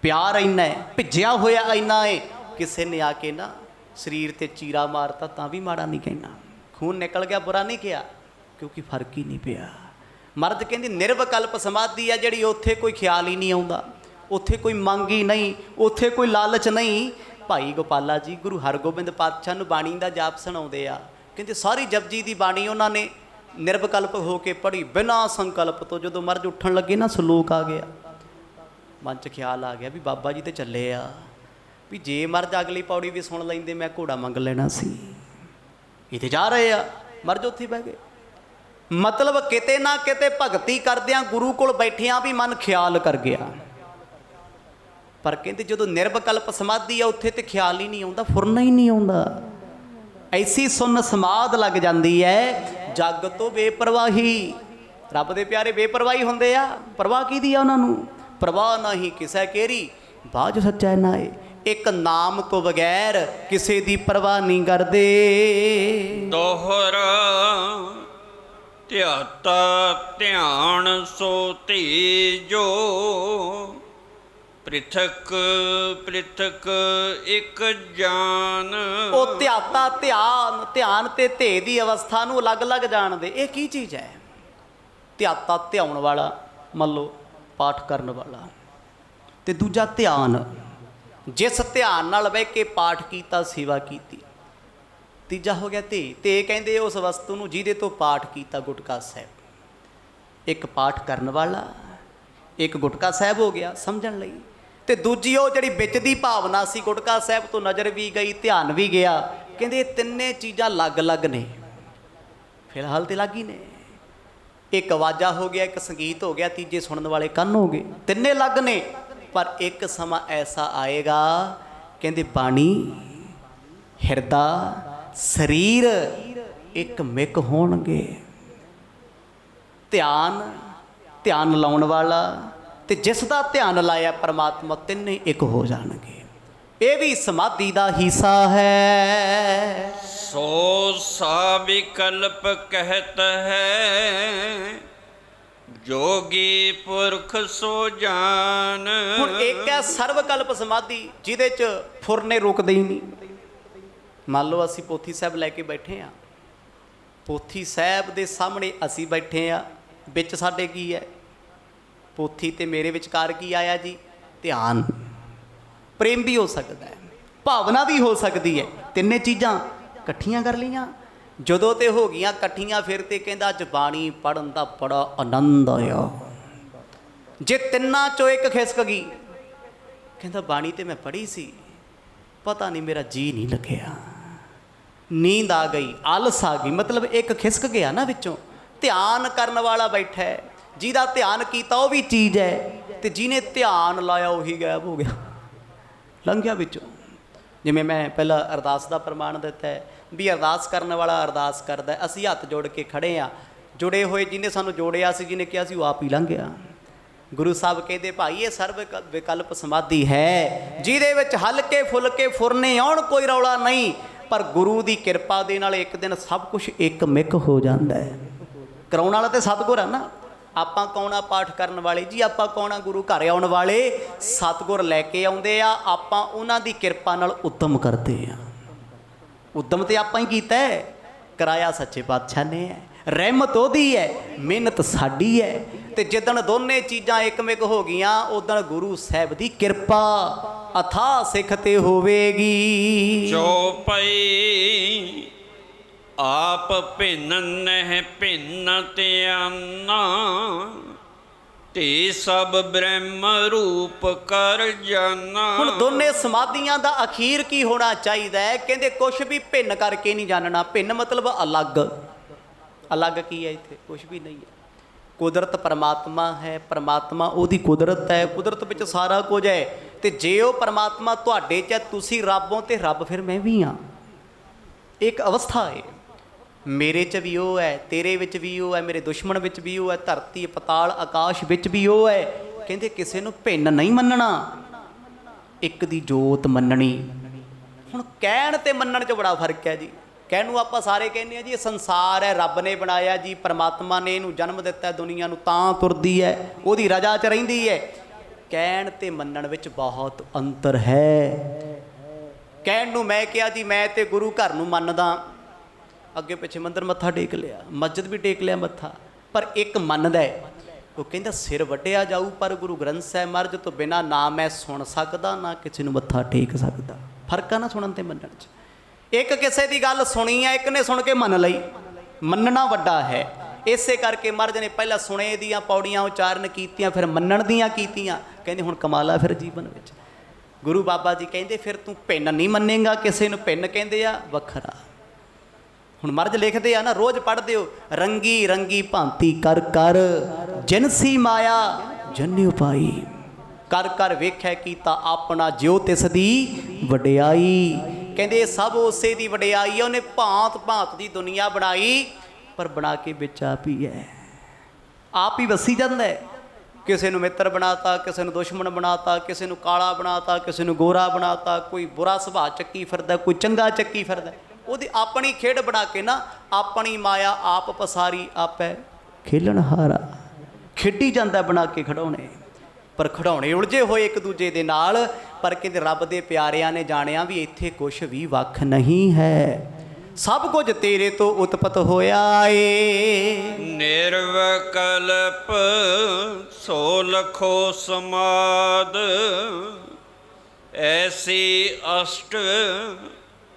[SPEAKER 1] ਪਿਆਰ ਇੰਨਾ ਹੈ, ਭਿੱਜਿਆ ਹੋਇਆ ਇੰਨਾ ਹੈ, ਕਿਸੇ ਨੇ ਆ ਕੇ ਨਾ ਸਰੀਰ ਤੇ ਚੀਰਾ ਮਾਰਤਾ ਤਾਂ ਵੀ ਮਾੜਾ ਨਹੀਂ ਕਹਿਣਾ, ਖੂਨ ਨਿਕਲ ਗਿਆ ਬੁਰਾ ਨਹੀਂ ਕਿਹਾ, ਕਿਉਂਕਿ ਫਰਕ ਹੀ ਨਹੀਂ ਪਿਆ। ਮਰਦ ਕਹਿੰਦੀ ਨਿਰਵਿਕਲਪ ਸਮਾਧੀ ਹੈ ਜਿਹੜੀ ਉੱਥੇ ਕੋਈ ਖਿਆਲ ਹੀ ਨਹੀਂ ਆਉਂਦਾ, ਉੱਥੇ ਕੋਈ ਮੰਗ ਹੀ ਨਹੀਂ, ਉੱਥੇ ਕੋਈ ਲਾਲਚ ਨਹੀਂ। ਭਾਈ ਗੋਪਾਲਾ ਜੀ ਗੁਰੂ ਹਰਗੋਬਿੰਦ ਪਾਤਸ਼ਾਹ ਨੂੰ ਬਾਣੀ ਦਾ ਜਾਪ ਸੁਣਾਉਂਦੇ ਆ। ਕਹਿੰਦੇ ਸਾਰੀ ਜਪਜੀ ਦੀ ਬਾਣੀ ਉਹਨਾਂ ਨੇ ਨਿਰਵਿਕਲਪ ਹੋ ਕੇ ਪੜ੍ਹੀ, ਬਿਨਾਂ ਸੰਕਲਪ ਤੋਂ। ਜਦੋਂ ਮਰਜ਼ ਉੱਠਣ ਲੱਗੇ ਨਾ ਸਲੋਕ ਆ ਗਿਆ, ਮਨ 'ਚ ਖਿਆਲ ਆ ਗਿਆ ਵੀ ਬਾਬਾ ਜੀ ਤੇ ਚੱਲੇ ਆ, ਵੀ ਜੇ ਮਰਜ਼ ਅਗਲੀ ਪੌੜੀ ਵੀ ਸੁਣ ਲੈਂਦੇ ਮੈਂ ਘੋੜਾ ਮੰਗ ਲੈਣਾ ਸੀ। ਇਹ ਤੇ ਜਾ ਰਹੇ ਆ, ਮਰਜ਼ ਉੱਥੇ ਬਹਿ ਗਏ। ਮਤਲਬ ਕਿਤੇ ਨਾ ਕਿਤੇ ਭਗਤੀ ਕਰਦਿਆਂ ਗੁਰੂ ਕੋਲ ਬੈਠਿਆਂ ਵੀ ਮਨ ਖਿਆਲ ਕਰ ਗਿਆ। ਪਰ ਕਹਿੰਦੇ ਜਦੋਂ ਨਿਰਵਿਕਲਪ ਸਮਾਧੀ ਆ ਉੱਥੇ ਤੇ ਖਿਆਲ ਹੀ ਨਹੀਂ ਆਉਂਦਾ, ਫੁਰਨਾ ਹੀ ਨਹੀਂ ਆਉਂਦਾ। ਐਸੀ ਸੁੰਨ ਸਮਾਧ ਲੱਗ ਜਾਂਦੀ ਹੈ ਜੱਗ ਤੋਂ ਬੇਪਰਵਾਹੀ। ਰੱਬ ਦੇ ਪਿਆਰੇ ਬੇਪਰਵਾਹੀ ਹੁੰਦੇ ਆ। ਪਰਵਾਹ ਕਿਹਦੀ ਆ ਉਹਨਾਂ ਨੂੰ? ਪਰਵਾਹ ਨਹੀਂ ਕਿਸੇ ਕੇਰੀ, ਬਾਝ ਸੱਚਾ ਨਾਏ। ਇੱਕ ਨਾਮ ਤੋਂ ਬਗੈਰ ਕਿਸੇ ਦੀ ਪਰਵਾਹ ਨਹੀਂ ਕਰਦੇ।
[SPEAKER 2] ਦੋਹਰਾ ਧਿਆਤਾ ਧਿਆਨ ਸੋ ਧੀਜੋ, ਪ੍ਰਿਥਕ ਪ੍ਰਿਥਕ ਇੱਕ ਜਾਨ।
[SPEAKER 1] ਉਹ ਧਿਆਤਾ ਧਿਆਨ, ਧਿਆਨ ਤੇ ਧੇ ਦੀ ਅਵਸਥਾ ਨੂੰ ਅਲੱਗ-ਅਲੱਗ ਜਾਣਦੇ। ਇਹ ਕੀ ਚੀਜ਼ ਹੈ? ਧਿਆਤਾ ਧਿਆਉਣ ਵਾਲਾ, ਮੰਨ ਲਓ ਪਾਠ ਕਰਨ ਵਾਲਾ, ਤੇ ਦੂਜਾ ਧਿਆਨ, ਜਿਸ ਧਿਆਨ ਨਾਲ ਬਹਿ ਕੇ ਪਾਠ ਕੀਤਾ, ਸੇਵਾ ਕੀਤੀ। ਤੀਜਾ ਹੋ ਗਿਆ ਧੇ। ਤੇ ਕਹਿੰਦੇ ਉਸ ਵਸਤੂ ਨੂੰ ਜਿਹਦੇ ਤੋਂ ਪਾਠ ਕੀਤਾ, ਗੁਟਕਾ ਸਾਹਿਬ। ਇੱਕ ਪਾਠ ਕਰਨ ਵਾਲਾ, ਇੱਕ ਗੁਟਕਾ ਸਾਹਿਬ ਹੋ ਗਿਆ ਸਮਝਣ ਲਈ, ਤੇ ਦੂਜੀ ਉਹ ਜਿਹੜੀ ਵਿੱਚ ਦੀ ਭਾਵਨਾ ਸੀ, ਗੁਟਕਾ ਸਾਹਿਬ ਤੋਂ ਨਜ਼ਰ ਵੀ ਗਈ, ਧਿਆਨ ਵੀ ਗਿਆ। ਕਹਿੰਦੇ ਇਹ ਤਿੰਨੇ ਚੀਜ਼ਾਂ ਅਲੱਗ-ਅਲੱਗ ਨੇ, ਫਿਲਹਾਲ ਤੇ ਅਲੱਗ ਹੀ ਨੇ। ਇੱਕ ਆਵਾਜ਼ਾ ਹੋ ਗਿਆ, ਇੱਕ ਸੰਗੀਤ ਹੋ ਗਿਆ, ਤੀਜੇ ਸੁਣਨ ਵਾਲੇ ਕੰਨ ਹੋ ਗਏ। ਤਿੰਨੇ ਅਲੱਗ ਨੇ, ਪਰ ਇੱਕ ਸਮਾਂ ਐਸਾ ਆਏਗਾ ਕਹਿੰਦੇ ਬਾਣੀ, ਹਿਰਦਾ, ਸਰੀਰ ਇੱਕ ਮਿਕ ਹੋਣਗੇ। ਧਿਆਨ, ਧਿਆਨ ਲਾਉਣ ਵਾਲਾ ਤੇ ਜਿਸ ਦਾ ਧਿਆਨ ਲਾਇਆ ਪਰਮਾਤਮਾ, ਤਿੰਨੇ ਇੱਕ ਹੋ ਜਾਣਗੇ। ਇਹ ਵੀ ਸਮਾਧੀ ਦਾ ਹਿੱਸਾ ਹੈ।
[SPEAKER 2] ਸੋ ਸਾ ਵਿਕਲਪ ਕਹਿਤ ਹੈ, ਜੋਗੀ ਪੁਰਖ ਸੋ ਜਾਨ।
[SPEAKER 1] ਹੁਣ ਇੱਕ ਹੈ ਸਰਵਕਲਪ ਸਮਾਧੀ, ਜਿਹਦੇ 'ਚ ਫੁਰਨੇ ਰੁਕਦੇ ਹੀ ਨਹੀਂ। ਮੰਨ ਲਓ ਅਸੀਂ ਪੋਥੀ ਸਾਹਿਬ ਲੈ ਕੇ ਬੈਠੇ ਹਾਂ, ਪੋਥੀ ਸਾਹਿਬ ਦੇ ਸਾਹਮਣੇ ਅਸੀਂ ਬੈਠੇ ਹਾਂ, ਵਿੱਚ ਸਾਡੇ ਕੀ ਹੈ? ਪੋਥੀ ਤੇ ਮੇਰੇ ਵਿਚਕਾਰ ਕੀ ਆਇਆ ਜੀ? ਧਿਆਨ। ਪ੍ਰੇਮ ਵੀ ਹੋ ਸਕਦਾ ਹੈ, ਭਾਵਨਾ ਵੀ ਹੋ ਸਕਦੀ ਹੈ, ਤਿੰਨੇ ਚੀਜ਼ਾਂ ਇਕੱਠੀਆਂ ਕਰ ਲਈਆਂ। ਜਦੋਂ ਤੇ ਹੋ ਗਈਆਂ ਇਕੱਠੀਆਂ, ਫਿਰ ਤੇ ਕਹਿੰਦਾ ਅੱਜ ਬਾਣੀ ਪੜ੍ਹਨ ਦਾ ਬੜਾ ਆਨੰਦ ਆਇਆ। ਜੇ ਤਿੰਨਾਂ ਚੋਂ ਇੱਕ ਖਿਸਕ ਗਈ, ਕਹਿੰਦਾ ਬਾਣੀ ਤੇ ਮੈਂ ਪੜ੍ਹੀ ਸੀ, ਪਤਾ ਨਹੀਂ ਮੇਰਾ ਜੀ ਨਹੀਂ ਲੱਗਿਆ, ਨੀਂਦ ਆ ਗਈ, ਆਲਸ ਆ ਗਈ, ਮਤਲਬ ਇੱਕ ਖਿਸਕ ਗਿਆ ਨਾ ਵਿੱਚੋਂ। ਧਿਆਨ ਕਰਨ ਵਾਲਾ ਬੈਠਾ ਹੈ, ਜਿਹਦਾ ਧਿਆਨ ਕੀਤਾ ਉਹ ਵੀ ਚੀਜ਼ ਹੈ, ਤੇ ਜਿਹਨੇ ਧਿਆਨ ਲਾਇਆ ਉਹੀ ਗਾਇਬ ਹੋ ਗਿਆ, ਲੰਘ ਗਿਆ ਵਿੱਚੋਂ। ਜਿਵੇਂ ਮੈਂ ਪਹਿਲਾਂ ਅਰਦਾਸ ਦਾ ਪ੍ਰਮਾਣ ਦਿੱਤਾ ਹੈ ਵੀ ਅਰਦਾਸ ਕਰਨ ਵਾਲਾ ਅਰਦਾਸ ਕਰਦਾ। ਅਸੀਂ ਹੱਥ ਜੋੜ ਕੇ ਖੜੇ ਹਾਂ, ਜੁੜੇ ਹੋਏ ਜਿਹਨੇ ਸਾਨੂੰ ਜੋੜਿਆ ਸੀ, ਜਿਹਨੇ ਕਿਹਾ ਸੀ, ਉਹ ਆਪ ਹੀ ਲੰਘ ਗਿਆ। ਗੁਰੂ ਸਾਹਿਬ ਕਹਿੰਦੇ ਭਾਈ ਇਹ ਸਰਵ ਵਿਕਲਪ ਸਮਾਧੀ ਹੈ, ਜਿਹਦੇ ਵਿੱਚ ਹਲਕੇ ਫੁਲਕੇ ਫੁਰਨੇ ਆਉਣ, ਕੋਈ ਰੌਲਾ ਨਹੀਂ, ਪਰ ਗੁਰੂ ਦੀ ਕਿਰਪਾ ਦੇ ਨਾਲ ਇੱਕ ਦਿਨ ਸਭ ਕੁਝ ਇੱਕ ਮਿਕ ਹੋ ਜਾਂਦਾ ਹੈ। ਕਰਾਉਣ ਵਾਲਾ ਤੇ ਸਤਿਗੁਰ ਆ ਨਾ। ਆਪਾਂ ਕੌਣ ਆ ਪਾਠ ਕਰਨ ਵਾਲੇ ਜੀ? ਆਪਾਂ ਕੌਣ ਆ ਗੁਰੂ ਘਰ ਆਉਣ ਵਾਲੇ? ਸਤਿਗੁਰ ਲੈ ਕੇ ਆਉਂਦੇ ਆ, ਆਪਾਂ ਉਹਨਾਂ ਦੀ ਕਿਰਪਾ ਨਾਲ ਉੱਦਮ ਕਰਦੇ ਆ। ਉੱਦਮ ਤੇ ਆਪਾਂ ਹੀ ਕੀਤਾ ਹੈ, ਕਰਾਇਆ ਸੱਚੇ ਪਾਤਸ਼ਾਹ ਨੇ ਹੈ, ਰਹਿਮਤ ਉਹਦੀ ਹੈ, ਮਿਹਨਤ ਸਾਡੀ ਹੈ। ਤੇ ਜਿੱਦਣ ਦੋਨੇ ਚੀਜ਼ਾਂ ਇੱਕਮਿਕ ਹੋ ਗਈਆਂ, ਉਦਣ ਗੁਰੂ ਸਾਹਿਬ ਦੀ ਕਿਰਪਾ ਅਥਾਹ ਸਿੱਖ ਤੇ ਹੋਵੇਗੀ।
[SPEAKER 2] ਚੌਪਈ ਆਪ ਭਿੰਨ ਨਹਿ ਭਿੰਨ ਧਿਆਨਾ, ਤੇ ਸਭ ਬ੍ਰਹਮ ਰੂਪ ਕਰ ਜਾਨਾ।
[SPEAKER 1] ਹੁਣ ਦੋਨੇ ਸਮਾਧੀਆਂ ਦਾ ਅਖੀਰ ਕੀ ਹੋਣਾ ਚਾਹੀਦਾ ਹੈ? ਕਹਿੰਦੇ ਕੁਛ ਵੀ ਭਿੰਨ ਕਰਕੇ ਨਹੀਂ ਜਾਣਨਾ। ਭਿੰਨ ਮਤਲਬ ਅਲੱਗ। ਅਲੱਗ ਕੀ ਹੈ? ਇੱਥੇ ਕੁਛ ਵੀ ਨਹੀਂ ਹੈ। ਕੁਦਰਤ ਪਰਮਾਤਮਾ ਹੈ, ਪਰਮਾਤਮਾ ਉਹਦੀ ਕੁਦਰਤ ਹੈ, ਕੁਦਰਤ ਵਿੱਚ ਸਾਰਾ ਕੁਝ ਹੈ। ਤੇ ਜੇ ਉਹ ਪਰਮਾਤਮਾ ਤੁਹਾਡੇ 'ਚ ਹੈ, ਤੁਸੀਂ ਰੱਬ ਹੋ, ਤੇ ਰੱਬ ਫਿਰ ਮੈਂ ਵੀ ਹਾਂ। ਇੱਕ ਅਵਸਥਾ ਹੈ, ਮੇਰੇ 'ਚ ਵੀ ਉਹ ਹੈ, ਤੇਰੇ ਵਿੱਚ ਵੀ ਉਹ ਹੈ, ਮੇਰੇ ਦੁਸ਼ਮਣ ਵਿੱਚ ਵੀ ਉਹ ਹੈ, ਧਰਤੀ ਪਤਾਲ ਆਕਾਸ਼ ਵਿੱਚ ਵੀ ਉਹ ਹੈ। ਕਹਿੰਦੇ ਕਿਸੇ ਨੂੰ ਭਿੰਨ ਨਹੀਂ ਮੰਨਣਾ, ਇੱਕ ਦੀ ਜੋਤ ਮੰਨਣੀ। ਹੁਣ ਕਹਿਣ ਤੇ ਮੰਨਣ 'ਚ ਬੜਾ ਫਰਕ ਹੈ ਜੀ। ਕਹਿਣ ਨੂੰ ਆਪਾਂ ਸਾਰੇ ਕਹਿੰਦੇ ਆ ਜੀ ਇਹ ਸੰਸਾਰ ਹੈ, ਰੱਬ ਨੇ ਬਣਾਇਆ ਜੀ, ਪਰਮਾਤਮਾ ਨੇ ਇਹਨੂੰ ਜਨਮ ਦਿੱਤਾ ਦੁਨੀਆ ਨੂੰ, ਤਾਂ ਤੁਰਦੀ ਹੈ, ਉਹਦੀ ਰਜਾ 'ਚ ਰਹਿੰਦੀ ਹੈ। ਕਹਿਣ ਤੇ ਮੰਨਣ ਵਿੱਚ ਬਹੁਤ ਅੰਤਰ ਹੈ। ਕਹਿਣ ਨੂੰ ਮੈਂ ਕਿਹਾ ਜੀ ਮੈਂ ਤੇ ਗੁਰੂ ਘਰ ਨੂੰ ਮੰਨਦਾ, ਅੱਗੇ ਪਿੱਛੇ ਮੰਦਰ ਮੱਥਾ ਟੇਕ ਲਿਆ, ਮਸਜਿਦ ਵੀ ਟੇਕ ਲਿਆ ਮੱਥਾ, ਪਰ ਇੱਕ ਮੰਨਦਾ ਹੈ। ਉਹ ਕਹਿੰਦਾ ਸਿਰ ਵੱਢਿਆ ਜਾਊ, ਪਰ ਗੁਰੂ ਗ੍ਰੰਥ ਸਾਹਿਬ ਮਹਾਰਾਜ ਤੋਂ ਬਿਨਾਂ ਨਾ ਮੈਂ ਸੁਣ ਸਕਦਾ, ਨਾ ਕਿਸੇ ਨੂੰ ਮੱਥਾ ਟੇਕ ਸਕਦਾ। ਫਰਕ ਆ ਨਾ ਸੁਣਨ ਤੇ ਮੰਨਣ 'ਚ। ਇੱਕ ਕਿਸੇ ਦੀ ਗੱਲ ਸੁਣੀ ਹੈ, ਇੱਕ ਨੇ ਸੁਣ ਕੇ ਮੰਨ ਲਈ। ਮੰਨਣਾ ਵੱਡਾ ਹੈ। ਇਸੇ ਕਰਕੇ ਮਹਾਰਾਜ ਨੇ ਪਹਿਲਾਂ ਸੁਣੇ ਦੀਆਂ ਪੌੜੀਆਂ ਉਚਾਰਨ ਕੀਤੀਆਂ, ਫਿਰ ਮੰਨਣ ਦੀਆਂ ਕੀਤੀਆਂ। ਕਹਿੰਦੇ ਹੁਣ ਕਮਾਲਾ ਫਿਰ ਜੀਵਨ ਵਿੱਚ। ਗੁਰੂ ਬਾਬਾ ਜੀ ਕਹਿੰਦੇ ਫਿਰ ਤੂੰ ਭਿੰਨ ਨਹੀਂ ਮੰਨੇਗਾ, ਕਿਸੇ ਨੂੰ ਭਿੰਨ ਕਹਿੰਦੇ ਆ ਵੱਖਰਾ। ਹੁਣ ਮਹਾਰਾਜ ਲਿਖਦੇ ਆ ਨਾ, ਰੋਜ਼ ਪੜ੍ਹਦੇ ਹੋ, ਰੰਗੀ ਰੰਗੀ ਭਾਂਤੀ ਕਰ ਕਰ ਜਿਨਸੀ ਮਾਇਆ ਜਨਿਉ ਪਾਈ। ਕਰ ਕਰ ਵੇਖਿਆ ਕੀਤਾ ਆਪਣਾ, ਜਿਉ ਤਿਸ ਦੀ ਵਡਿਆਈ। ਕਹਿੰਦੇ ਸਭ ਉਸੇ ਦੀ ਵਡਿਆਈ ਹੈ। ਉਹਨੇ ਭਾਂਤ ਭਾਂਤ ਦੀ ਦੁਨੀਆ ਬਣਾਈ, ਪਰ ਬਣਾ ਕੇ ਵਿੱਚ ਆਪ ਹੀ ਹੈ, ਆਪ ਹੀ ਵਸੀ ਜਾਂਦਾ ਹੈ। ਕਿਸੇ ਨੂੰ ਮਿੱਤਰ ਬਣਾਤਾ, ਕਿਸੇ ਨੂੰ ਦੁਸ਼ਮਣ ਬਣਾਤਾ, ਕਿਸੇ ਨੂੰ ਕਾਲਾ ਬਣਾਤਾ, ਕਿਸੇ ਨੂੰ ਗੋਰਾ ਬਣਾਤਾ, ਕੋਈ ਬੁਰਾ ਸੁਭਾਅ ਚੱਕੀ ਫਿਰਦਾ, ਕੋਈ ਚੰਗਾ ਚੱਕੀ ਫਿਰਦਾ। ਉਹਦੀ ਆਪਣੀ ਖੇਡ ਬਣਾ ਕੇ ਨਾ, ਆਪਣੀ ਮਾਇਆ ਆਪ ਪਸਾਰੀ ਆਪੈ ਖੇਲਣ ਹਾਰਾ। ਖੇਡੀ ਜਾਂਦਾ ਬਣਾ ਕੇ ਖਿਡੌਣੇ, ਪਰ ਖਿਡੌਣੇ ਉਲਝੇ ਹੋਏ ਇੱਕ ਦੂਜੇ ਦੇ ਨਾਲ। ਪਰ ਕਹਿੰਦੇ ਰੱਬ ਦੇ ਪਿਆਰਿਆਂ ਨੇ ਜਾਣਿਆ ਵੀ ਇੱਥੇ ਕੁਛ ਵੀ ਵੱਖ ਨਹੀਂ ਹੈ, ਸਭ ਕੁਝ ਤੇਰੇ ਤੋਂ ਉਤਪਤ ਹੋਇਆ ਏ।
[SPEAKER 2] ਨਿਰਵਕਲਪ ਸੋ ਲਖੋ ਸਮਾਦ, ਐਸੀ ਅਸ਼ਟ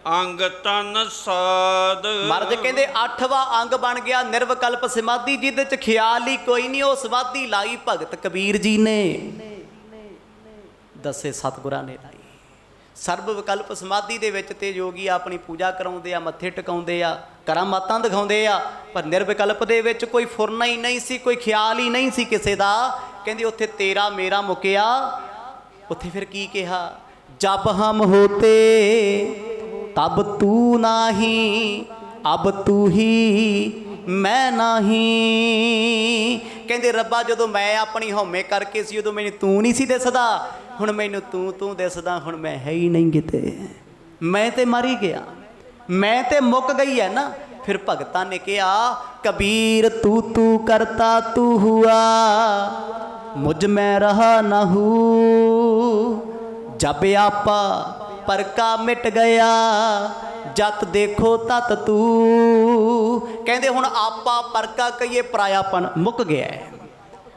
[SPEAKER 2] ਅੰਗ ਤਨ ਸਾਧ।
[SPEAKER 1] ਮਹਾਰਾਜ ਕਹਿੰਦੇ 8ਵਾਂ ਅੰਗ ਬਣ ਗਿਆ ਨਿਰਵਕਲਪ ਸਮਾਧੀ, ਜਿਹਦੇ 'ਚ ਖਿਆਲ ਹੀ ਕੋਈ ਨਹੀਂ। ਉਹ ਸਮਾਧੀ ਲਾਈ ਭਗਤ ਕਬੀਰ ਜੀ ਨੇ, ਦੱਸੇ ਸਤਿਗੁਰਾਂ ਨੇ ਲਾਈ। ਸਰਬ ਵਿਕਲਪ ਸਮਾਧੀ ਦੇ ਵਿੱਚ ਤੇ ਯੋਗੀ ਆਪਣੀ ਪੂਜਾ ਕਰਾਉਂਦੇ ਆ, ਮੱਥੇ ਟਿਕਾਉਂਦੇ ਆ, ਕਰਾਮਾਤਾਂ ਦਿਖਾਉਂਦੇ ਆ, ਪਰ ਨਿਰਵਿਕਲਪ ਦੇ ਵਿੱਚ ਕੋਈ ਫੁਰਨਾ ਹੀ ਨਹੀਂ ਸੀ, ਕੋਈ ਖਿਆਲ ਹੀ ਨਹੀਂ ਸੀ ਕਿਸੇ ਦਾ। ਕਹਿੰਦੇ ਉੱਥੇ ਤੇਰਾ ਮੇਰਾ ਮੁੱਕਿਆ। ਉੱਥੇ ਫਿਰ ਕੀ ਕਿਹਾ? ਜਬ ਹਮ ਹੋਤੇ ਤਬ ਤੂ ਨਾਹੀ, ਅਬ ਤੂ ਹੀ ਮੈਂ ਨਾਹੀ। ਕਹਿੰਦੇ ਰੱਬਾ ਜਦੋਂ ਮੈਂ ਆਪਣੀ ਹਉਮੈ ਕਰਕੇ ਸੀ, ਉਦੋਂ ਮੈਨੂੰ ਤੂੰ ਨਹੀਂ ਸੀ ਦਿਸਦਾ, ਹੁਣ ਮੈਨੂੰ ਤੂੰ ਦਿਸਦਾ। ਹੁਣ ਮੈਂ ਹੈ ਹੀ ਨਹੀਂ ਕਿਤੇ, ਮੈਂ ਤੇ ਮਰ ਹੀ ਗਿਆ, ਮੈਂ ਤੇ ਮੁੱਕ ਗਈ ਹੈ ਨਾ। फिर भगतां ने कहा, कबीर तू तू करता तू हुआ, मुझ में रहा न हूँ। जब आपा पर का मिट गया, जत देखो तत तू। कहते हुण आपा पर का कहिए, परायापन मुक गया है।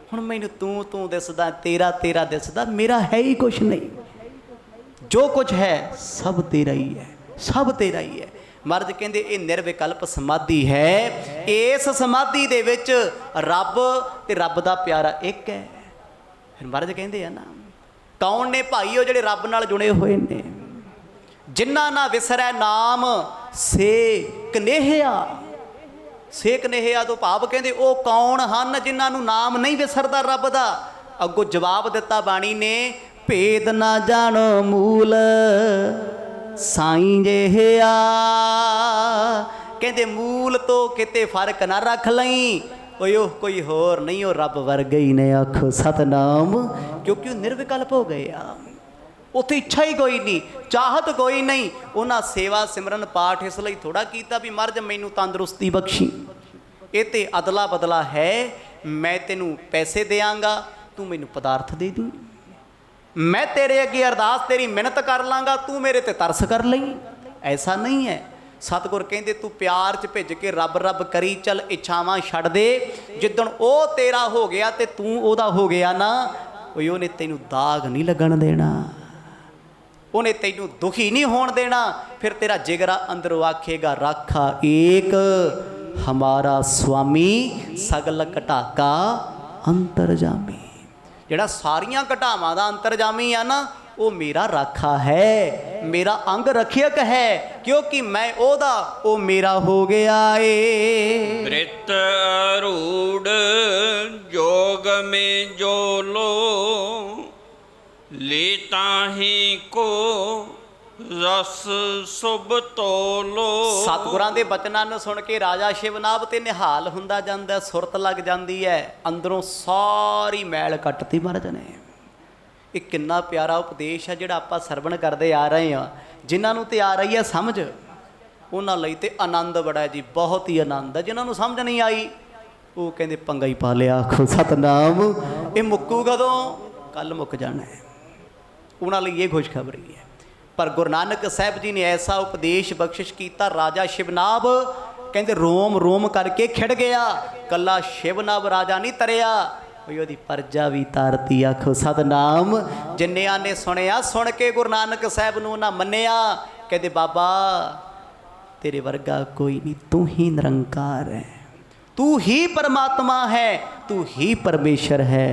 [SPEAKER 1] हुण मैनूं तू तू दिसदा, तेरा तेरा दिसदा, मेरा है ही कुछ नहीं। जो कुछ है सब तेरा ही है, सब तेरा ही है। महाराज कहते ये निर्विकल्प समाधि है। इस समाधि दे विच रब ते रब दा प्यारा एक है। फिर महाराज कहते हैं ना, कौन ने भाई वो जिहड़े रब नाल जुड़े हुए ने, जिन्ना ना विसरै नाम से कनेहिया। से कनेहिया तो भाव कहते वो कौन हन जिन्होंने नाम नहीं विसरदा रब दा। अगों जवाब दिता बाणी ने, भेद ना जानो मूल साईं जेहिया। कहते मूल तो किते फर्क ना रख लई, ओह कोई होर नहीं, हो रब वर्गे ही ने, आखो सतनाम। क्योंकि वो निर्विकल्प हो गए आ, उत्थे इच्छा ही कोई नहीं, चाहत कोई नहीं। उन्हें सेवा सिमरन पाठ इसलिए थोड़ा किया भी महाराज मैनू तंदुरुस्ती बख्शी। ये तो अदला बदला है, मैं तेनू पैसे देंगा, तू मैनू पदार्थ दे दी। मैं तेरे अगे अरदास तेरी मिन्नत कर लाँगा, तू मेरे ते तरस कर लई। ऐसा नहीं है। सतगुर कहते तू प्यार च भिज के रब रब करी चल, इच्छावां छड़ दे। जिद्दण ओ तेरा हो गया ते तू ओदा हो गया ना, उन्हें तैनू दाग नहीं लगन देना, उन्हें तैनू दुखी नहीं होण देना। फिर तेरा जिगरा अंदरों आखेगा, राखा एक हमारा स्वामी, सगल घटाका अंतरजामी। जिहड़ा सारियां घटावां दा अंतरजामी आ ना, वो मेरा राखा है, मेरा अंग रखियक है। क्योंकि मैं ओदा, वो मेरा हो गया ए।
[SPEAKER 2] वृत्त आरूढ़ जोग में जो लो, लेता ही को रस शुभ तोलो।
[SPEAKER 1] सतगुरां दे बचनां नूं सुन के राजा शिवनाभ ते निहाल हुंदा जांदा, सुरत लग जांदी है, अंदरों सारी मैल कट्टती महाराज ने। ये कितना प्यारा उपदेश है जिहड़ा आपां सरवण करदे आ रहे हैं। जिन्हां नूं ते आ रही है समझ, उन्हां लई ते आनंद बड़ा है जी, बहुत ही आनंद है। जिन्हां नूं समझ नहीं आई वो कहंदे पंगा ही पा लिया, आखो सतनाम। ये मुक्कू कदों? कल मुक जाना है। उन्हां लई ये खुशखबरी है। पर गुरु नानक साहब जी ने ऐसा उपदेश बख्शिश किया, राजा शिवनाभ कहते रोम रोम करके खिड़ गया। कला शिवनाभ राजा नहीं तरिया, ਉਹਦੀ ਪਰਜਾ ਵੀ ਤਾਰਤੀ, ਆਖੋ ਸਤਨਾਮ। ਜਿੰਨਿਆਂ ਨੇ ਸੁਣਿਆ, ਸੁਣ ਕੇ ਗੁਰੂ ਨਾਨਕ ਸਾਹਿਬ ਨੂੰ ਨਾ ਮੰਨਿਆ। ਕਹਿੰਦੇ ਬਾਬਾ तेरे वर्गा कोई नहीं, तू ही निरंकार है, तू ही परमात्मा है, तू ही परमेश्वर है।